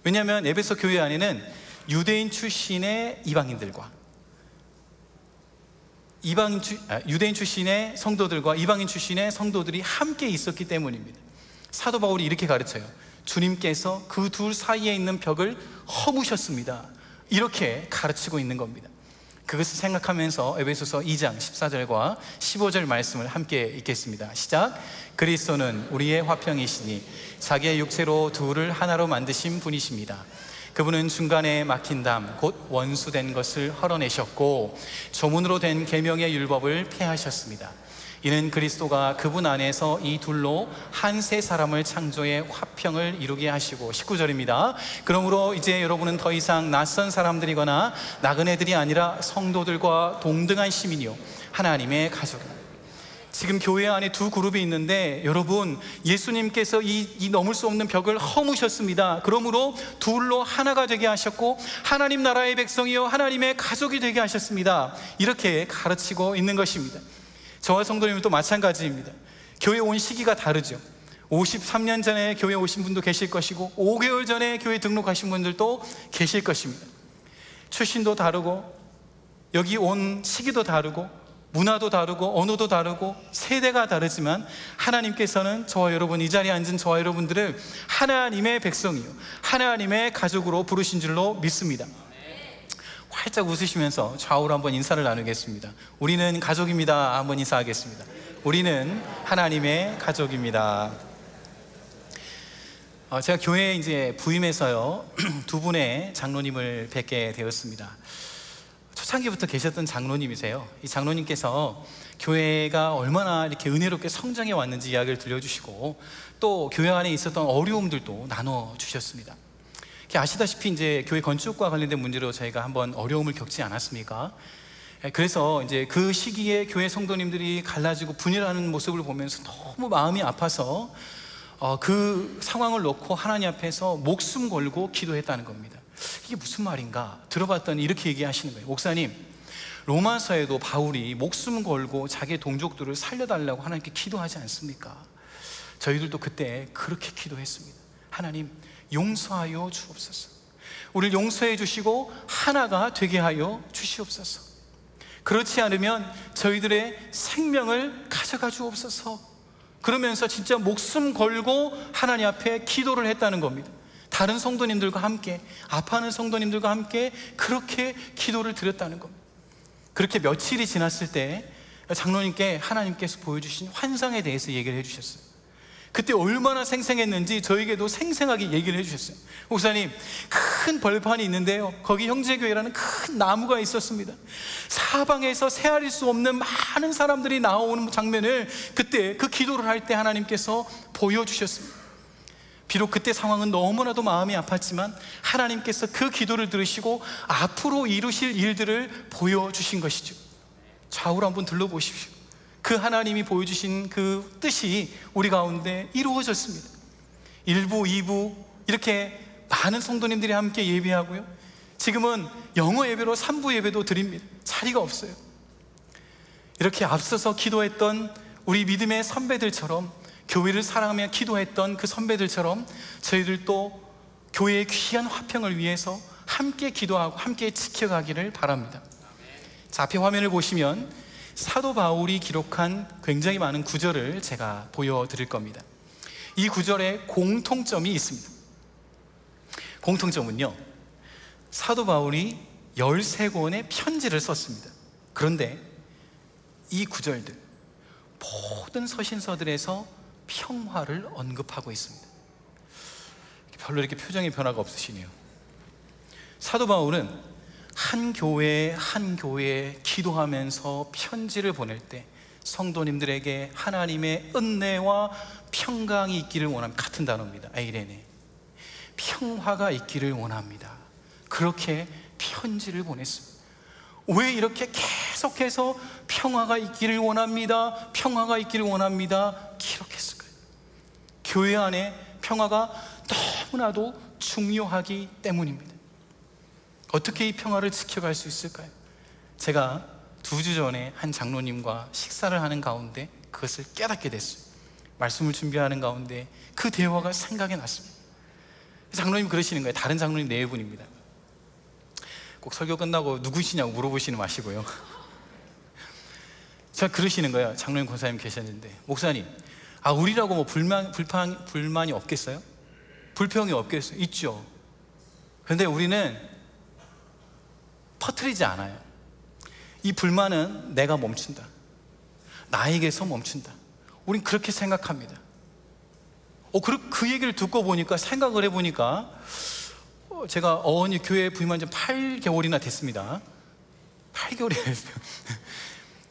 왜냐하면 에베소 교회 안에는 유대인 출신의 이방인들과 유대인 출신의 성도들과 이방인 출신의 성도들이 함께 있었기 때문입니다. 사도 바울이 이렇게 가르쳐요. 주님께서 그 둘 사이에 있는 벽을 허무셨습니다. 이렇게 가르치고 있는 겁니다. 그것을 생각하면서 에베소서 2장 14절과 15절 말씀을 함께 읽겠습니다. 시작. 그리스도는 우리의 화평이시니 자기의 육체로 둘을 하나로 만드신 분이십니다. 그분은 중간에 막힌 담 곧 원수된 것을 헐어내셨고 조문으로 된 계명의 율법을 폐하셨습니다. 이는 그리스도가 그분 안에서 이 둘로 한 세 사람을 창조해 화평을 이루게 하시고 19절입니다. 그러므로 이제 여러분은 더 이상 낯선 사람들이거나 나그네들이 아니라 성도들과 동등한 시민이요 하나님의 가족. 지금 교회 안에 두 그룹이 있는데 여러분, 예수님께서 이 넘을 수 없는 벽을 허무셨습니다. 그러므로 둘로 하나가 되게 하셨고 하나님 나라의 백성이요 하나님의 가족이 되게 하셨습니다. 이렇게 가르치고 있는 것입니다. 저와 성도님도 마찬가지입니다. 교회 온 시기가 다르죠. 53년 전에 교회 오신 분도 계실 것이고 5개월 전에 교회 등록하신 분들도 계실 것입니다. 출신도 다르고 여기 온 시기도 다르고 문화도 다르고 언어도 다르고 세대가 다르지만 하나님께서는 저와 여러분, 이 자리에 앉은 저와 여러분들을 하나님의 백성이요 하나님의 가족으로 부르신 줄로 믿습니다. 활짝 웃으시면서 좌우로 한번 인사를 나누겠습니다. 우리는 가족입니다. 한번 인사하겠습니다. 우리는 하나님의 가족입니다. 제가 교회에 이제 부임해서요 두 분의 장로님을 뵙게 되었습니다. 초창기부터 계셨던 장로님이세요. 이 장로님께서 교회가 얼마나 이렇게 은혜롭게 성장해 왔는지 이야기를 들려주시고 또 교회 안에 있었던 어려움들도 나눠주셨습니다. 아시다시피 이제 교회 건축과 관련된 문제로 저희가 한번 어려움을 겪지 않았습니까? 그래서 이제 그 시기에 교회 성도님들이 갈라지고 분열하는 모습을 보면서 너무 마음이 아파서 그 상황을 놓고 하나님 앞에서 목숨 걸고 기도했다는 겁니다. 이게 무슨 말인가 들어봤더니 이렇게 얘기하시는 거예요. 목사님, 로마서에도 바울이 목숨 걸고 자기의 동족들을 살려달라고 하나님께 기도하지 않습니까? 저희들도 그때 그렇게 기도했습니다. 하나님, 용서하여 주옵소서. 우리를 용서해 주시고 하나가 되게 하여 주시옵소서. 그렇지 않으면 저희들의 생명을 가져가 주옵소서. 그러면서 진짜 목숨 걸고 하나님 앞에 기도를 했다는 겁니다. 다른 성도님들과 함께, 아파하는 성도님들과 함께 그렇게 기도를 드렸다는 겁니다. 그렇게 며칠이 지났을 때 장로님께 하나님께서 보여주신 환상에 대해서 얘기를 해주셨어요. 그때 얼마나 생생했는지 저에게도 생생하게 얘기를 해주셨어요. 목사님, 큰 벌판이 있는데요, 거기 형제교회라는 큰 나무가 있었습니다. 사방에서 헤아릴 수 없는 많은 사람들이 나오는 장면을 그때 그 기도를 할 때 하나님께서 보여주셨습니다. 비록 그때 상황은 너무나도 마음이 아팠지만 하나님께서 그 기도를 들으시고 앞으로 이루실 일들을 보여주신 것이죠. 좌우로 한번 둘러보십시오. 그 하나님이 보여주신 그 뜻이 우리 가운데 이루어졌습니다. 1부, 2부 이렇게 많은 성도님들이 함께 예배하고요, 지금은 영어 예배로 3부 예배도 드립니다. 자리가 없어요. 이렇게 앞서서 기도했던 우리 믿음의 선배들처럼, 교회를 사랑하며 기도했던 그 선배들처럼 저희들도 교회의 귀한 화평을 위해서 함께 기도하고 함께 지켜가기를 바랍니다. 자, 앞에 화면을 보시면 사도 바울이 기록한 굉장히 많은 구절을 제가 보여드릴 겁니다. 이 구절에 공통점이 있습니다. 공통점은요, 사도 바울이 13권의 편지를 썼습니다. 그런데 이 구절들 모든 서신서들에서 평화를 언급하고 있습니다. 별로 이렇게 표정의 변화가 없으시네요. 사도 바울은 한 교회에 기도하면서 편지를 보낼 때 성도님들에게 하나님의 은혜와 평강이 있기를 원합니다. 같은 단어입니다. 에이레네. 평화가 있기를 원합니다. 그렇게 편지를 보냈습니다. 왜 이렇게 계속해서 평화가 있기를 원합니다, 평화가 있기를 원합니다 기록했을까요? 교회 안에 평화가 너무나도 중요하기 때문입니다. 어떻게 이 평화를 지켜갈 수 있을까요? 제가 2주 전에 한 장로님과 식사를 하는 가운데 그것을 깨닫게 됐어요. 말씀을 준비하는 가운데 그 대화가 생각이 났습니다. 장로님 그러시는 거예요. 다른 장로님 4분입니다. 꼭 설교 끝나고 누구시냐고 물어보시는 마시고요. 제가 그러시는 거예요. 장로님 권사님 계셨는데, 목사님, 우리라고 뭐 불만이 없겠어요? 불평이 없겠어요? 있죠. 그런데 우리는 퍼뜨리지 않아요. 이 불만은 내가 멈춘다, 나에게서 멈춘다. 우린 그렇게 생각합니다. 그 얘기를 듣고 보니까, 생각을 해보니까 제가 어원이 교회에 부임한 지 8개월이나 됐습니다. 8개월이 됐어요.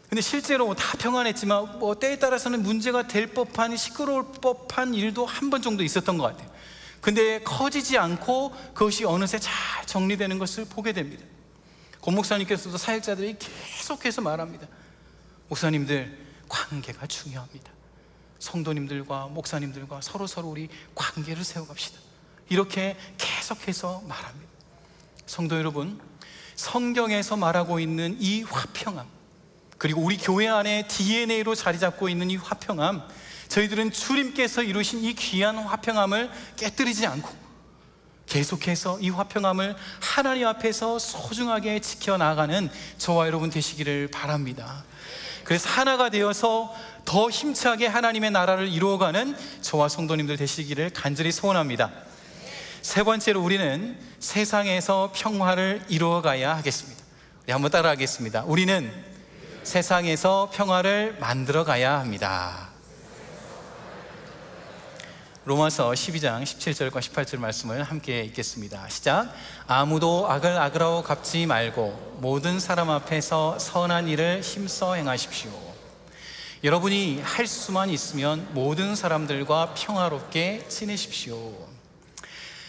근데 실제로 다 평안했지만 때에 따라서는 문제가 될 법한, 시끄러울 법한 일도 한 번 정도 있었던 것 같아요. 근데 커지지 않고 그것이 어느새 잘 정리되는 것을 보게 됩니다. 권 목사님께서도 사역자들이 계속해서 말합니다. 목사님들, 관계가 중요합니다. 성도님들과 목사님들과 서로 우리 관계를 세워갑시다. 이렇게 계속해서 말합니다. 성도 여러분, 성경에서 말하고 있는 이 화평함, 그리고 우리 교회 안에 DNA로 자리 잡고 있는 이 화평함, 저희들은 주님께서 이루신 이 귀한 화평함을 깨뜨리지 않고 계속해서 이 화평함을 하나님 앞에서 소중하게 지켜나가는 저와 여러분 되시기를 바랍니다. 그래서 하나가 되어서 더 힘차게 하나님의 나라를 이루어가는 저와 성도님들 되시기를 간절히 소원합니다. 세 번째로 우리는 세상에서 평화를 이루어가야 하겠습니다. 우리 한번 따라하겠습니다. 우리는 세상에서 평화를 만들어 가야 합니다. 로마서 12장 17절과 18절 말씀을 함께 읽겠습니다. 시작. 아무도 악을 악으로 갚지 말고 모든 사람 앞에서 선한 일을 힘써 행하십시오. 여러분이 할 수만 있으면 모든 사람들과 평화롭게 지내십시오.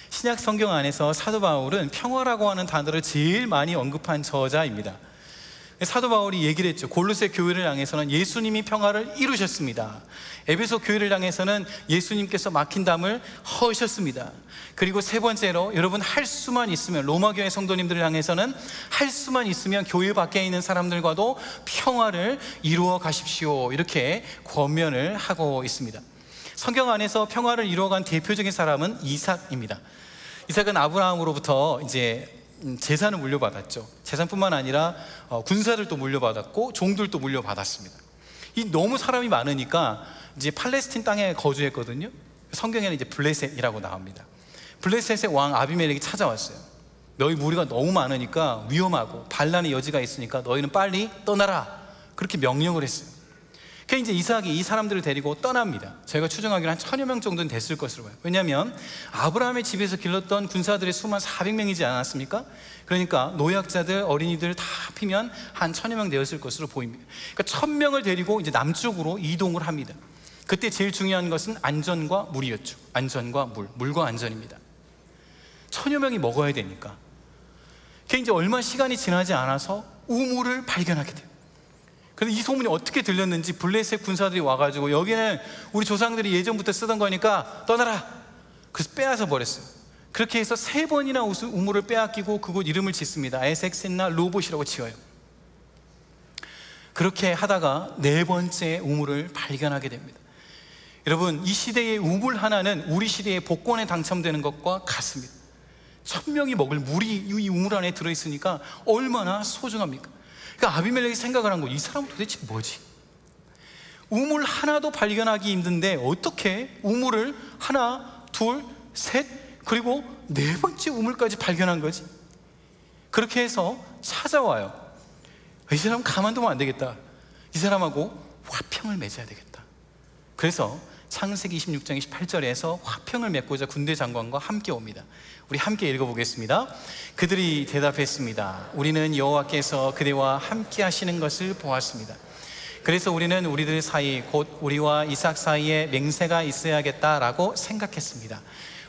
신약 성경 안에서 사도 바울은 평화라고 하는 단어를 제일 많이 언급한 저자입니다. 사도 바울이 얘기를 했죠. 골로새 교회를 향해서는 예수님이 평화를 이루셨습니다. 에베소 교회를 향해서는 예수님께서 막힌 담을 허으셨습니다. 그리고 세 번째로 여러분 할 수만 있으면, 로마 교회 성도님들을 향해서는 할 수만 있으면 교회 밖에 있는 사람들과도 평화를 이루어 가십시오, 이렇게 권면을 하고 있습니다. 성경 안에서 평화를 이루어간 대표적인 사람은 이삭입니다. 이삭은 아브라함으로부터 이제 재산을 물려받았죠. 재산뿐만 아니라 군사들도 물려받았고 종들도 물려받았습니다. 이 너무 사람이 많으니까 이제 팔레스틴 땅에 거주했거든요. 성경에는 이제 블레셋이라고 나옵니다. 블레셋의 왕 아비멜렉이 찾아왔어요. 너희 무리가 너무 많으니까 위험하고 반란의 여지가 있으니까 너희는 빨리 떠나라, 그렇게 명령을 했어요. 그래서 이제 이삭이 이 사람들을 데리고 떠납니다. 저희가 추정하기로 한 1000여 명 정도는 됐을 것으로 봐요. 왜냐하면 아브라함의 집에서 길렀던 군사들의 수만 400명이지 않았습니까? 그러니까 노약자들, 어린이들 다 합히면 한 1000여 명 되었을 것으로 보입니다. 그러니까 1000명을 데리고 이제 남쪽으로 이동을 합니다. 그때 제일 중요한 것은 안전과 물이었죠. 안전과 물과 안전입니다. 1000여 명이 먹어야 되니까. 그게 이제 얼마 시간이 지나지 않아서 우물을 발견하게 돼요. 근데 이 소문이 어떻게 들렸는지 블레셋 군사들이 와가지고 여기는 우리 조상들이 예전부터 쓰던 거니까 떠나라, 그래서 빼앗아 버렸어요. 그렇게 해서 3번이나 우물을 빼앗기고 그곳 이름을 짓습니다. 에색, 셋나, 로봇이라고 지어요. 그렇게 하다가 4번째 우물을 발견하게 됩니다. 여러분, 이 시대의 우물 하나는 우리 시대의 복권에 당첨되는 것과 같습니다. 1000명이 먹을 물이 이 우물 안에 들어있으니까 얼마나 소중합니까? 그러니까 아비멜렉이 생각을 한 거예요. 이 사람은 도대체 뭐지? 우물 하나도 발견하기 힘든데 어떻게 우물을 하나, 둘, 셋, 그리고 4번째 우물까지 발견한 거지? 그렇게 해서 찾아와요. 이 사람 가만두면 안 되겠다. 이 사람하고 화평을 맺어야 되겠다. 그래서 창세기 26장 28절에서 화평을 맺고자 군대 장관과 함께 옵니다. 우리 함께 읽어보겠습니다. 그들이 대답했습니다. 우리는 여호와께서 그대와 함께 하시는 것을 보았습니다. 그래서 우리는 우리들 사이, 곧 우리와 이삭 사이에 맹세가 있어야겠다라고 생각했습니다.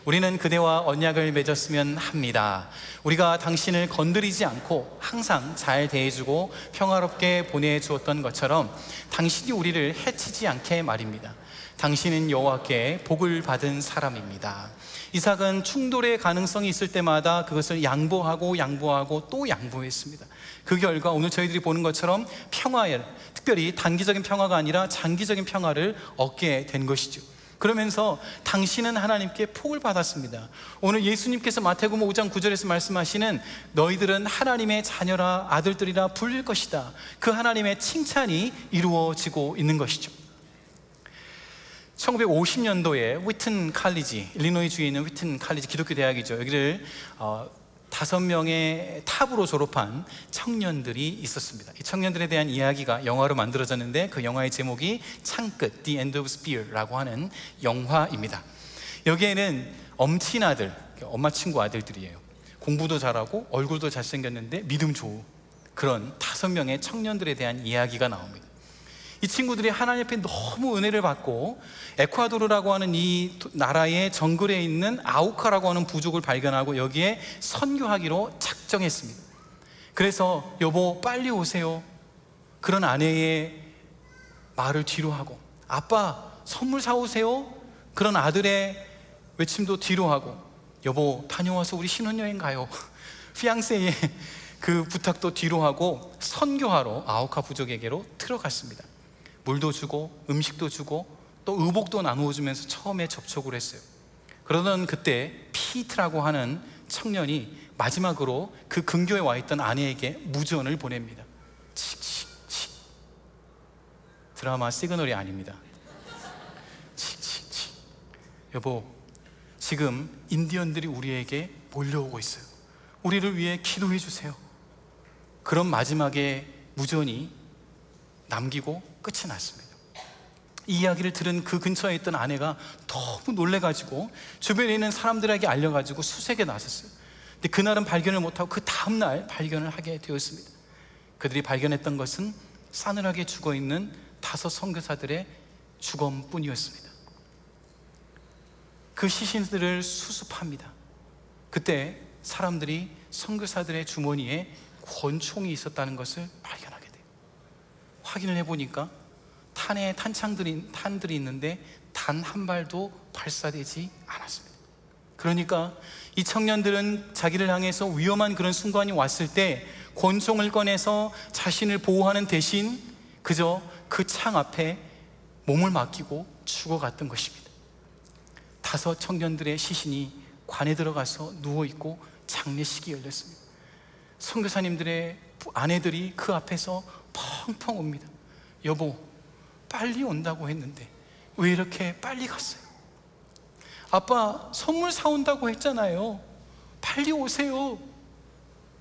우리는 그대와 언약을 맺었으면 합니다. 우리가 당신을 건드리지 않고 항상 잘 대해주고 평화롭게 보내주었던 것처럼 당신이 우리를 해치지 않게 말입니다. 당신은 여호와께 복을 받은 사람입니다. 이삭은 충돌의 가능성이 있을 때마다 그것을 양보하고 또 양보했습니다. 그 결과 오늘 저희들이 보는 것처럼 평화에, 특별히 단기적인 평화가 아니라 장기적인 평화를 얻게 된 것이죠. 그러면서 당신은 하나님께 복을 받았습니다. 오늘 예수님께서 마태복음 5장 9절에서 말씀하시는 너희들은 하나님의 자녀라, 아들들이라 불릴 것이다, 그 하나님의 칭찬이 이루어지고 있는 것이죠. 1950년도에 위튼 칼리지, 일리노이주에 있는 위튼 칼리지 기독교 대학이죠. 여기를 5명의 탑으로 졸업한 청년들이 있었습니다. 이 청년들에 대한 이야기가 영화로 만들어졌는데 그 영화의 제목이 창끝, The End of Spear라고 하는 영화입니다. 여기에는 엄친 아들, 엄마 친구 아들들이에요. 공부도 잘하고 얼굴도 잘생겼는데 믿음 좋은 그런 5명의 청년들에 대한 이야기가 나옵니다. 이 친구들이 하나님 앞에 너무 은혜를 받고 에콰도르라고 하는 이 나라의 정글에 있는 아우카라고 하는 부족을 발견하고 여기에 선교하기로 작정했습니다. 그래서 여보 빨리 오세요, 그런 아내의 말을 뒤로 하고, 아빠 선물 사오세요, 그런 아들의 외침도 뒤로 하고, 여보 다녀와서 우리 신혼여행 가요, 피앙세의 그 부탁도 뒤로 하고 선교하러 아우카 부족에게로 들어갔습니다. 물도 주고 음식도 주고 또 의복도 나누어 주면서 처음에 접촉을 했어요. 그러던 그때 피트라고 하는 청년이 마지막으로 그 근교에 와 있던 아내에게 무전을 보냅니다. 칙칙칙. 드라마 시그널이 아닙니다. 칙칙칙. 여보, 지금 인디언들이 우리에게 몰려오고 있어요. 우리를 위해 기도해 주세요. 그런 마지막에 무전이 남기고 끝이 났습니다. 이 이야기를 들은 그 근처에 있던 아내가 너무 놀래가지고 주변에 있는 사람들에게 알려가지고 수색에 나섰어요. 근데 그날은 발견을 못하고 그 다음날 발견을 하게 되었습니다. 그들이 발견했던 것은 싸늘하게 죽어있는 5 선교사들의 주검뿐이었습니다. 그 시신들을 수습합니다. 그때 사람들이 선교사들의 주머니에 권총이 있었다는 것을 발견하게 돼요. 확인을 해보니까 탄들이 있는데 단 한 발도 발사되지 않았습니다. 그러니까 이 청년들은 자기를 향해서 위험한 그런 순간이 왔을 때 권총을 꺼내서 자신을 보호하는 대신 그저 그 창 앞에 몸을 맡기고 죽어갔던 것입니다. 5 청년들의 시신이 관에 들어가서 누워있고 장례식이 열렸습니다. 선교사님들의 아내들이 그 앞에서 펑펑 웁니다. 여보, 빨리 온다고 했는데 왜 이렇게 빨리 갔어요? 아빠 선물 사온다고 했잖아요. 빨리 오세요.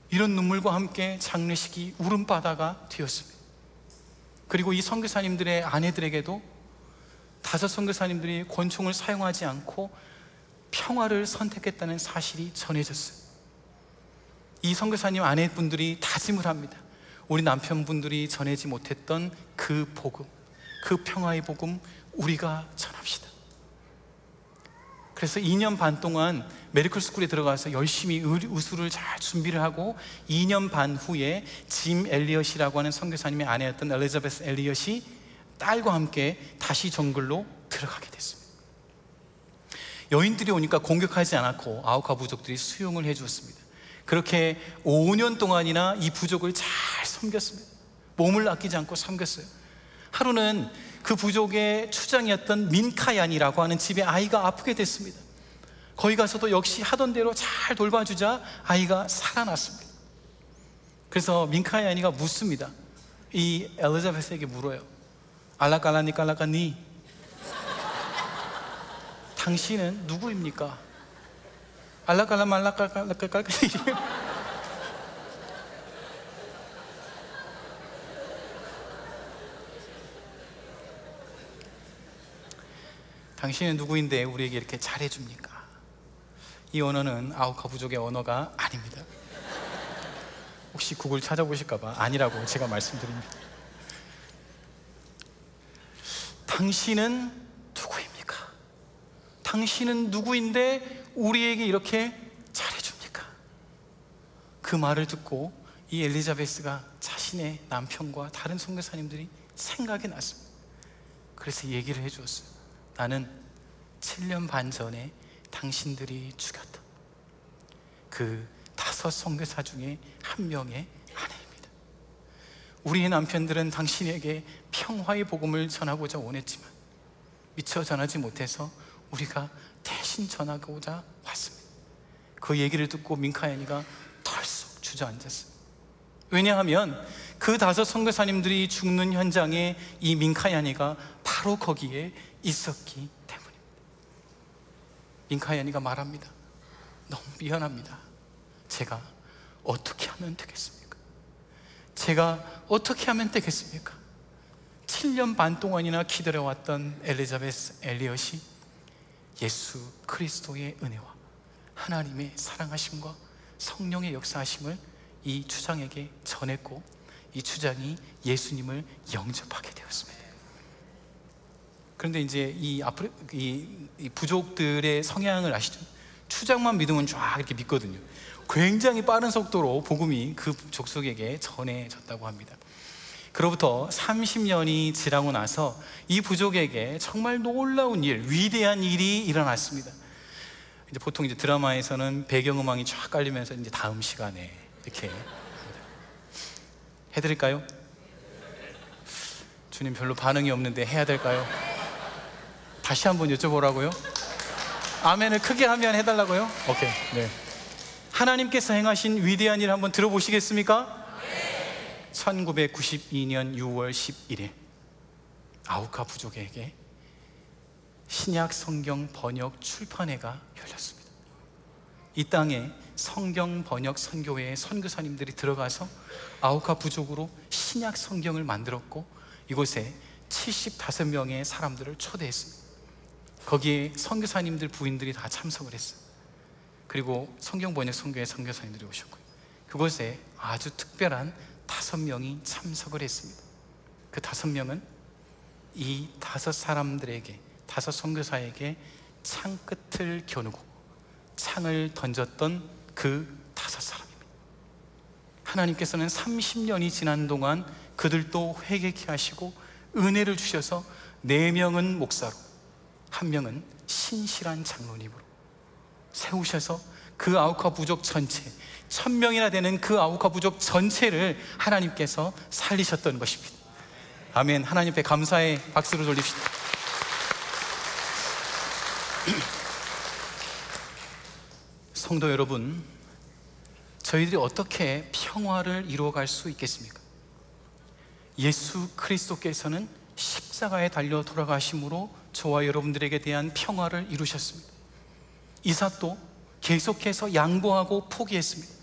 이런 눈물과 함께 장례식이 울음바다가 되었습니다. 그리고 이 선교사님들의 아내들에게도 5 선교사님들이 권총을 사용하지 않고 평화를 선택했다는 사실이 전해졌어요. 이 선교사님 아내분들이 다짐을 합니다. 우리 남편분들이 전하지 못했던 그 복음, 그 평화의 복음 우리가 전합시다. 그래서 2년 반 동안 메디컬 스쿨에 들어가서 열심히 의술을 잘 준비를 하고 2년 반 후에 짐 엘리엇이라고 하는 선교사님의 아내였던 엘리자베스 엘리엇이 딸과 함께 다시 정글로 들어가게 됐습니다. 여인들이 오니까 공격하지 않았고 아우카 부족들이 수용을 해주었습니다. 그렇게 5년 동안이나 이 부족을 잘 섬겼습니다. 몸을 아끼지 않고 섬겼어요. 하루는 그 부족의 추장이었던 민카얀이라고 하는 집에 아이가 아프게 됐습니다. 거기 가서도 역시 하던 대로 잘 돌봐주자 아이가 살아났습니다. 그래서 민카얀이가 묻습니다. 이 엘리자베스에게 물어요. 알라깔라니 깔라까니, 당신은 누구입니까? 알라깔라 말라깔라깔라깔라니. 당신은 누구인데 우리에게 이렇게 잘해줍니까? 이 언어는 아우카 부족의 언어가 아닙니다. 혹시 구글 찾아보실까봐 아니라고 제가 말씀드립니다. 당신은 누구입니까? 당신은 누구인데 우리에게 이렇게 잘해줍니까? 그 말을 듣고 이 엘리자베스가 자신의 남편과 다른 선교사님들이 생각이 났습니다. 그래서 얘기를 해주었어요. 나는 7년 반 전에 당신들이 죽였던 그 5 선교사 중에 한 명의 아내입니다. 우리의 남편들은 당신에게 평화의 복음을 전하고자 원했지만 미처 전하지 못해서 우리가 대신 전하고자 왔습니다. 그 얘기를 듣고 민카얀이가 털썩 주저앉았습니다. 왜냐하면 그 5 선교사님들이 죽는 현장에 이 민카얀이가 바로 거기에 있었기 때문입니다. 민카얀이가 말합니다. 너무 미안합니다. 제가 어떻게 하면 되겠습니까? 제가 어떻게 하면 되겠습니까? 7년 반 동안이나 기다려왔던 엘리자베스 엘리엇이 예수 그리스도의 은혜와 하나님의 사랑하심과 성령의 역사하심을 이 추장에게 전했고 이 추장이 예수님을 영접하게 되었습니다. 그런데 이제 이 부족들의 성향을 아시죠? 추장만 믿으면 쫙 이렇게 믿거든요. 굉장히 빠른 속도로 복음이 그 족속에게 전해졌다고 합니다. 그로부터 30년이 지나고 나서 이 부족에게 정말 놀라운 일, 위대한 일이 일어났습니다. 이제 보통 이제 드라마에서는 배경음악이 쫙 깔리면서 이제 다음 시간에 이렇게 해드릴까요? 주님 별로 반응이 없는데 해야 될까요? 다시 한번 여쭤보라고요? 아멘을 크게 하면 해달라고요? 오케이. 네. 하나님께서 행하신 위대한 일 한번 들어보시겠습니까? 1992년 6월 11일 아우카 부족에게 신약 성경 번역 출판회가 열렸습니다. 이 땅에 성경 번역 선교회의 선교사님들이 들어가서 아우카 부족으로 신약 성경을 만들었고 이곳에 75명의 사람들을 초대했습니다. 거기에 선교사님들 부인들이 다 참석을 했어요. 그리고 성경 번역 선교회 선교사님들이 오셨고요. 그곳에 아주 특별한 5명이 참석을 했습니다. 그 5명은 이 5사람들에게, 5 선교사에게 창끝을 겨누고 창을 던졌던 그 5사람입니다. 하나님께서는 30년이 지난 동안 그들도 회개케 하시고 은혜를 주셔서 4명은 목사로, 1명은 신실한 장로님으로 세우셔서 그 아우카 부족 전체 1000명이나 되는 그 아우카 부족 전체를 하나님께서 살리셨던 것입니다. 아멘. 하나님 앞에 감사의 박수를 돌립시다. 성도 여러분, 저희들이 어떻게 평화를 이루어갈 수 있겠습니까? 예수 그리스도께서는 십자가에 달려 돌아가심으로 저와 여러분들에게 대한 평화를 이루셨습니다. 이삭도 계속해서 양보하고 포기했습니다.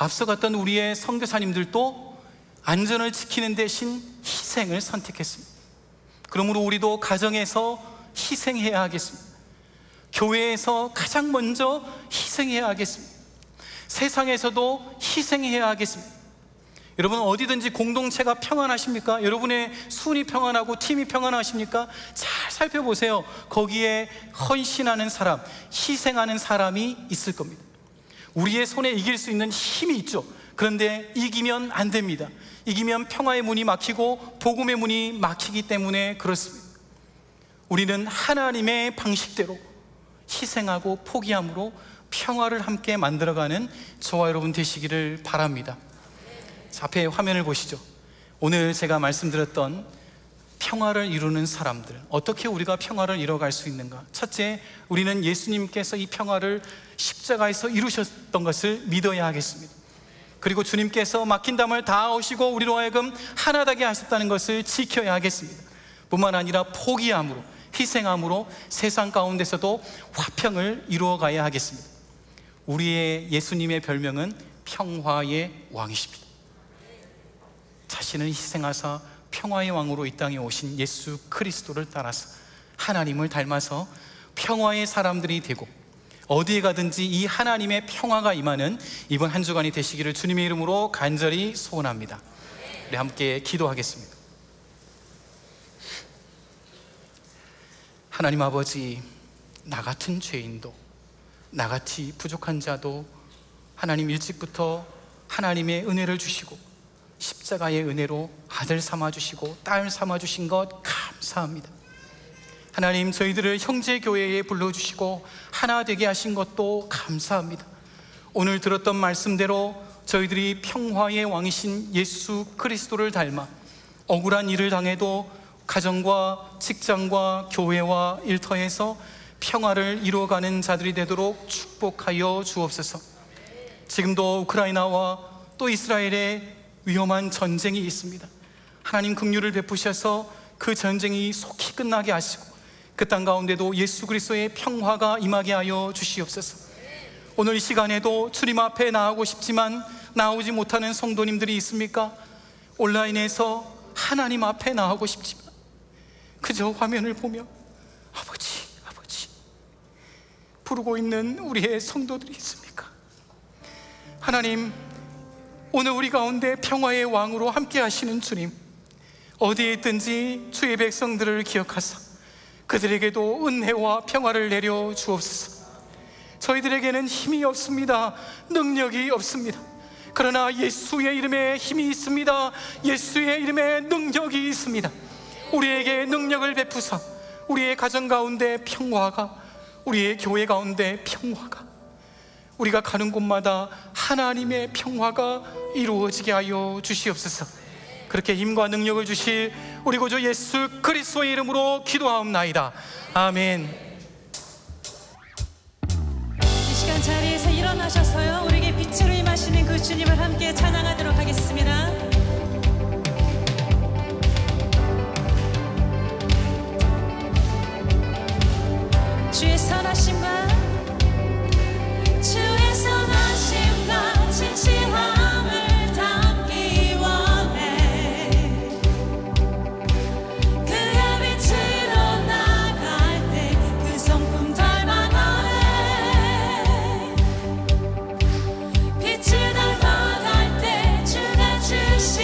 앞서갔던 우리의 선교사님들도 안전을 지키는 대신 희생을 선택했습니다. 그러므로 우리도 가정에서 희생해야 하겠습니다. 교회에서 가장 먼저 희생해야 하겠습니다. 세상에서도 희생해야 하겠습니다. 여러분, 어디든지 공동체가 평안하십니까? 여러분의 순이 평안하고 팀이 평안하십니까? 잘 살펴보세요. 거기에 헌신하는 사람, 희생하는 사람이 있을 겁니다. 우리의 손에 이길 수 있는 힘이 있죠. 그런데 이기면 안 됩니다. 이기면 평화의 문이 막히고 복음의 문이 막히기 때문에 그렇습니다. 우리는 하나님의 방식대로 희생하고 포기함으로 평화를 함께 만들어가는 저와 여러분 되시기를 바랍니다. 자, 앞에 화면을 보시죠. 오늘 제가 말씀드렸던 평화를 이루는 사람들, 어떻게 우리가 평화를 이뤄갈 수 있는가? 첫째, 우리는 예수님께서 이 평화를 십자가에서 이루셨던 것을 믿어야 하겠습니다. 그리고 주님께서 막힌 담을 닿으시고 우리로 하여금 하나 되게 하셨다는 것을 지켜야 하겠습니다. 뿐만 아니라 포기함으로, 희생함으로 세상 가운데서도 화평을 이루어가야 하겠습니다. 우리의 예수님의 별명은 평화의 왕이십니다. 자신을 희생하사 평화의 왕으로 이 땅에 오신 예수 그리스도를 따라서 하나님을 닮아서 평화의 사람들이 되고 어디에 가든지 이 하나님의 평화가 임하는 이번 한 주간이 되시기를 주님의 이름으로 간절히 소원합니다. 우리 함께 기도하겠습니다. 하나님 아버지, 나 같은 죄인도, 나같이 부족한 자도 하나님 일찍부터 하나님의 은혜를 주시고 십자가의 은혜로 아들 삼아주시고 딸 삼아주신 것 감사합니다. 하나님, 저희들을 형제교회에 불러주시고 하나 되게 하신 것도 감사합니다. 오늘 들었던 말씀대로 저희들이 평화의 왕이신 예수 그리스도를 닮아 억울한 일을 당해도 가정과 직장과 교회와 일터에서 평화를 이루어가는 자들이 되도록 축복하여 주옵소서. 지금도 우크라이나와 또 이스라엘의 위험한 전쟁이 있습니다. 하나님 긍휼을 베푸셔서 그 전쟁이 속히 끝나게 하시고 그 땅 가운데도 예수 그리스도의 평화가 임하게 하여 주시옵소서. 오늘 이 시간에도 주님 앞에 나오고 싶지만 나오지 못하는 성도님들이 있습니까? 온라인에서 하나님 앞에 나오고 싶지만 그저 화면을 보며 아버지, 아버지 부르고 있는 우리의 성도들이 있습니까? 하나님, 오늘 우리 가운데 평화의 왕으로 함께 하시는 주님, 어디에 있든지 주의 백성들을 기억하사 그들에게도 은혜와 평화를 내려 주옵소서. 저희들에게는 힘이 없습니다. 능력이 없습니다. 그러나 예수의 이름에 힘이 있습니다. 예수의 이름에 능력이 있습니다. 우리에게 능력을 베푸사 우리의 가정 가운데 평화가, 우리의 교회 가운데 평화가, 우리가 가는 곳마다 하나님의 평화가 이루어지게 하여 주시옵소서. 그렇게 힘과 능력을 주실 우리 구주 예수 그리스도의 이름으로 기도하옵나이다. 아멘. 이 시간 자리에서 일어나셔서요, 우리에게 빛으로 임하시는 그 주님을 함께 찬양하도록 하겠습니다. 주의 선하심과 주의 선하심과 진실함을 담기 원해. 그의 빛으로 나갈 때 그 성품 닮아가네. 빛을 닮아갈 때 주가 주신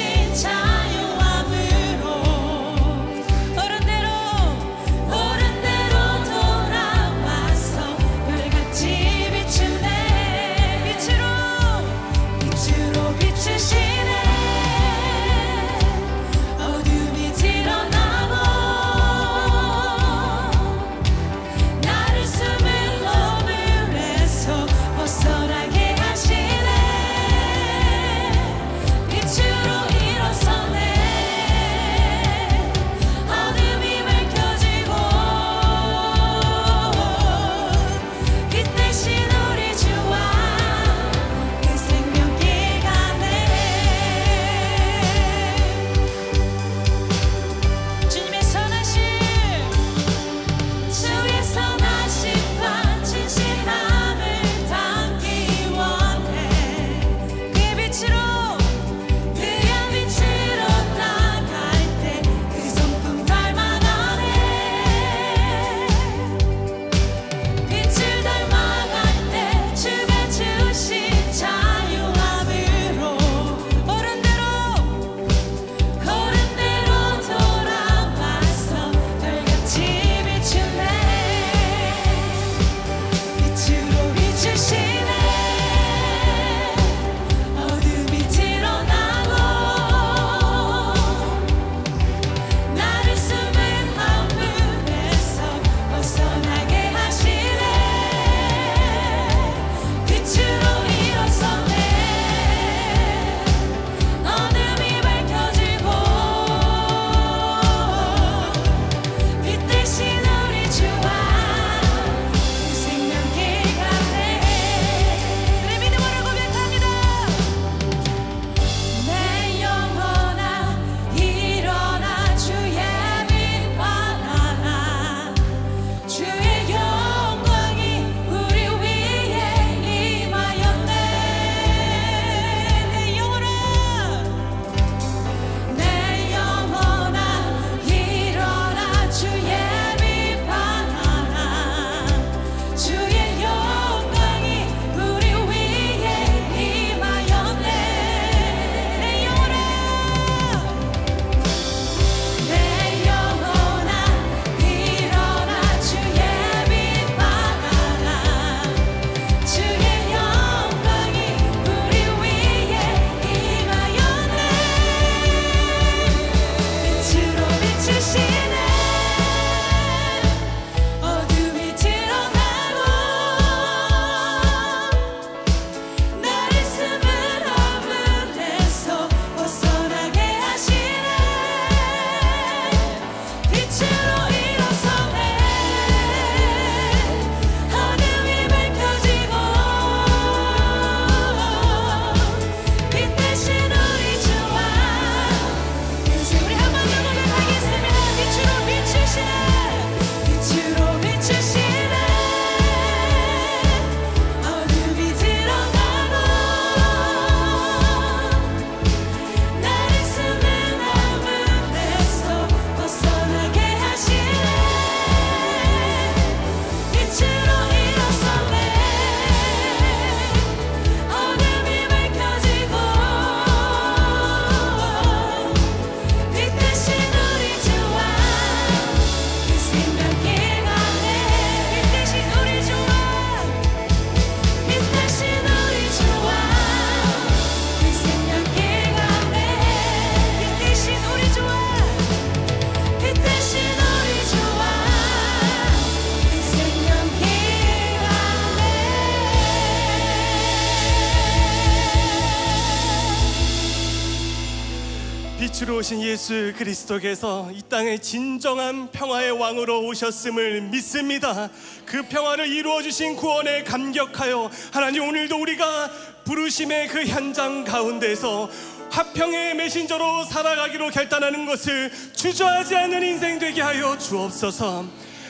빛으로 오신 예수 그리스도께서 이 땅에 진정한 평화의 왕으로 오셨음을 믿습니다. 그 평화를 이루어 주신 구원에 감격하여 하나님, 오늘도 우리가 부르심의 그 현장 가운데서 화평의 메신저로 살아가기로 결단하는 것을 주저하지 않는 인생 되게 하여 주옵소서.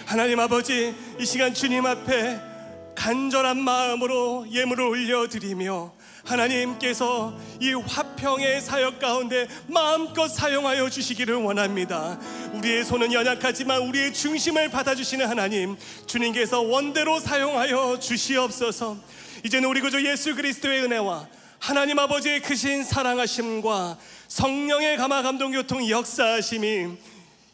하나님 아버지, 이 시간 주님 앞에 간절한 마음으로 예물을 올려드리며 하나님께서 이 화평의 사역 가운데 마음껏 사용하여 주시기를 원합니다. 우리의 손은 연약하지만 우리의 중심을 받아주시는 하나님, 주님께서 원대로 사용하여 주시옵소서. 이제는 우리 구주 예수 그리스도의 은혜와 하나님 아버지의 크신 사랑하심과 성령의 감화 감동 교통 역사하심이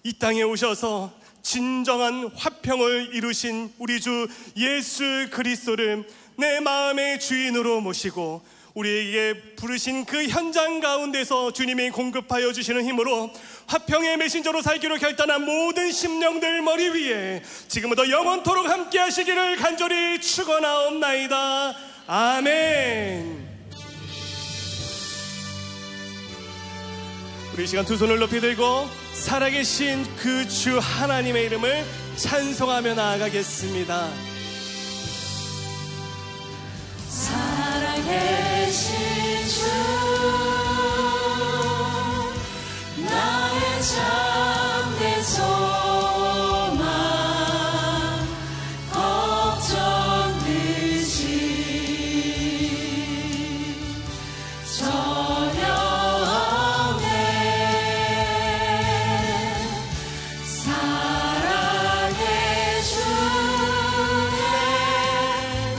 이 땅에 오셔서 진정한 화평을 이루신 우리 주 예수 그리스도를 내 마음의 주인으로 모시고 우리에게 부르신 그 현장 가운데서 주님이 공급하여 주시는 힘으로 화평의 메신저로 살기로 결단한 모든 심령들 머리 위에 지금부터 영원토록 함께 하시기를 간절히 축원하옵나이다. 아멘. 우리 이 시간 두 손을 높이 들고 살아계신 그 주 하나님의 이름을 찬송하며 나아가겠습니다. 살아계신 주, 나의 참된 소망, 걱정 듯이 전혀 없네. 사랑의 주의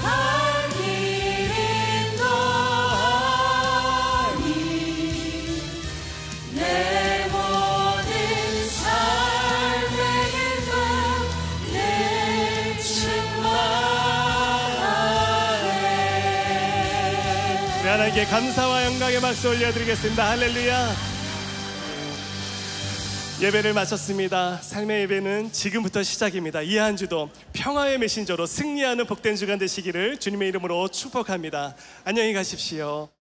한 길 인도하니 내 모든 삶의 길도 늘 충만하네. 우리 하나님께 감사와 영광의 박수 올려드리겠습니다. 할렐루야. 예배를 마쳤습니다. 삶의 예배는 지금부터 시작입니다. 이 한 주도 평화의 메신저로 승리하는 복된 주간 되시기를 주님의 이름으로 축복합니다. 안녕히 가십시오.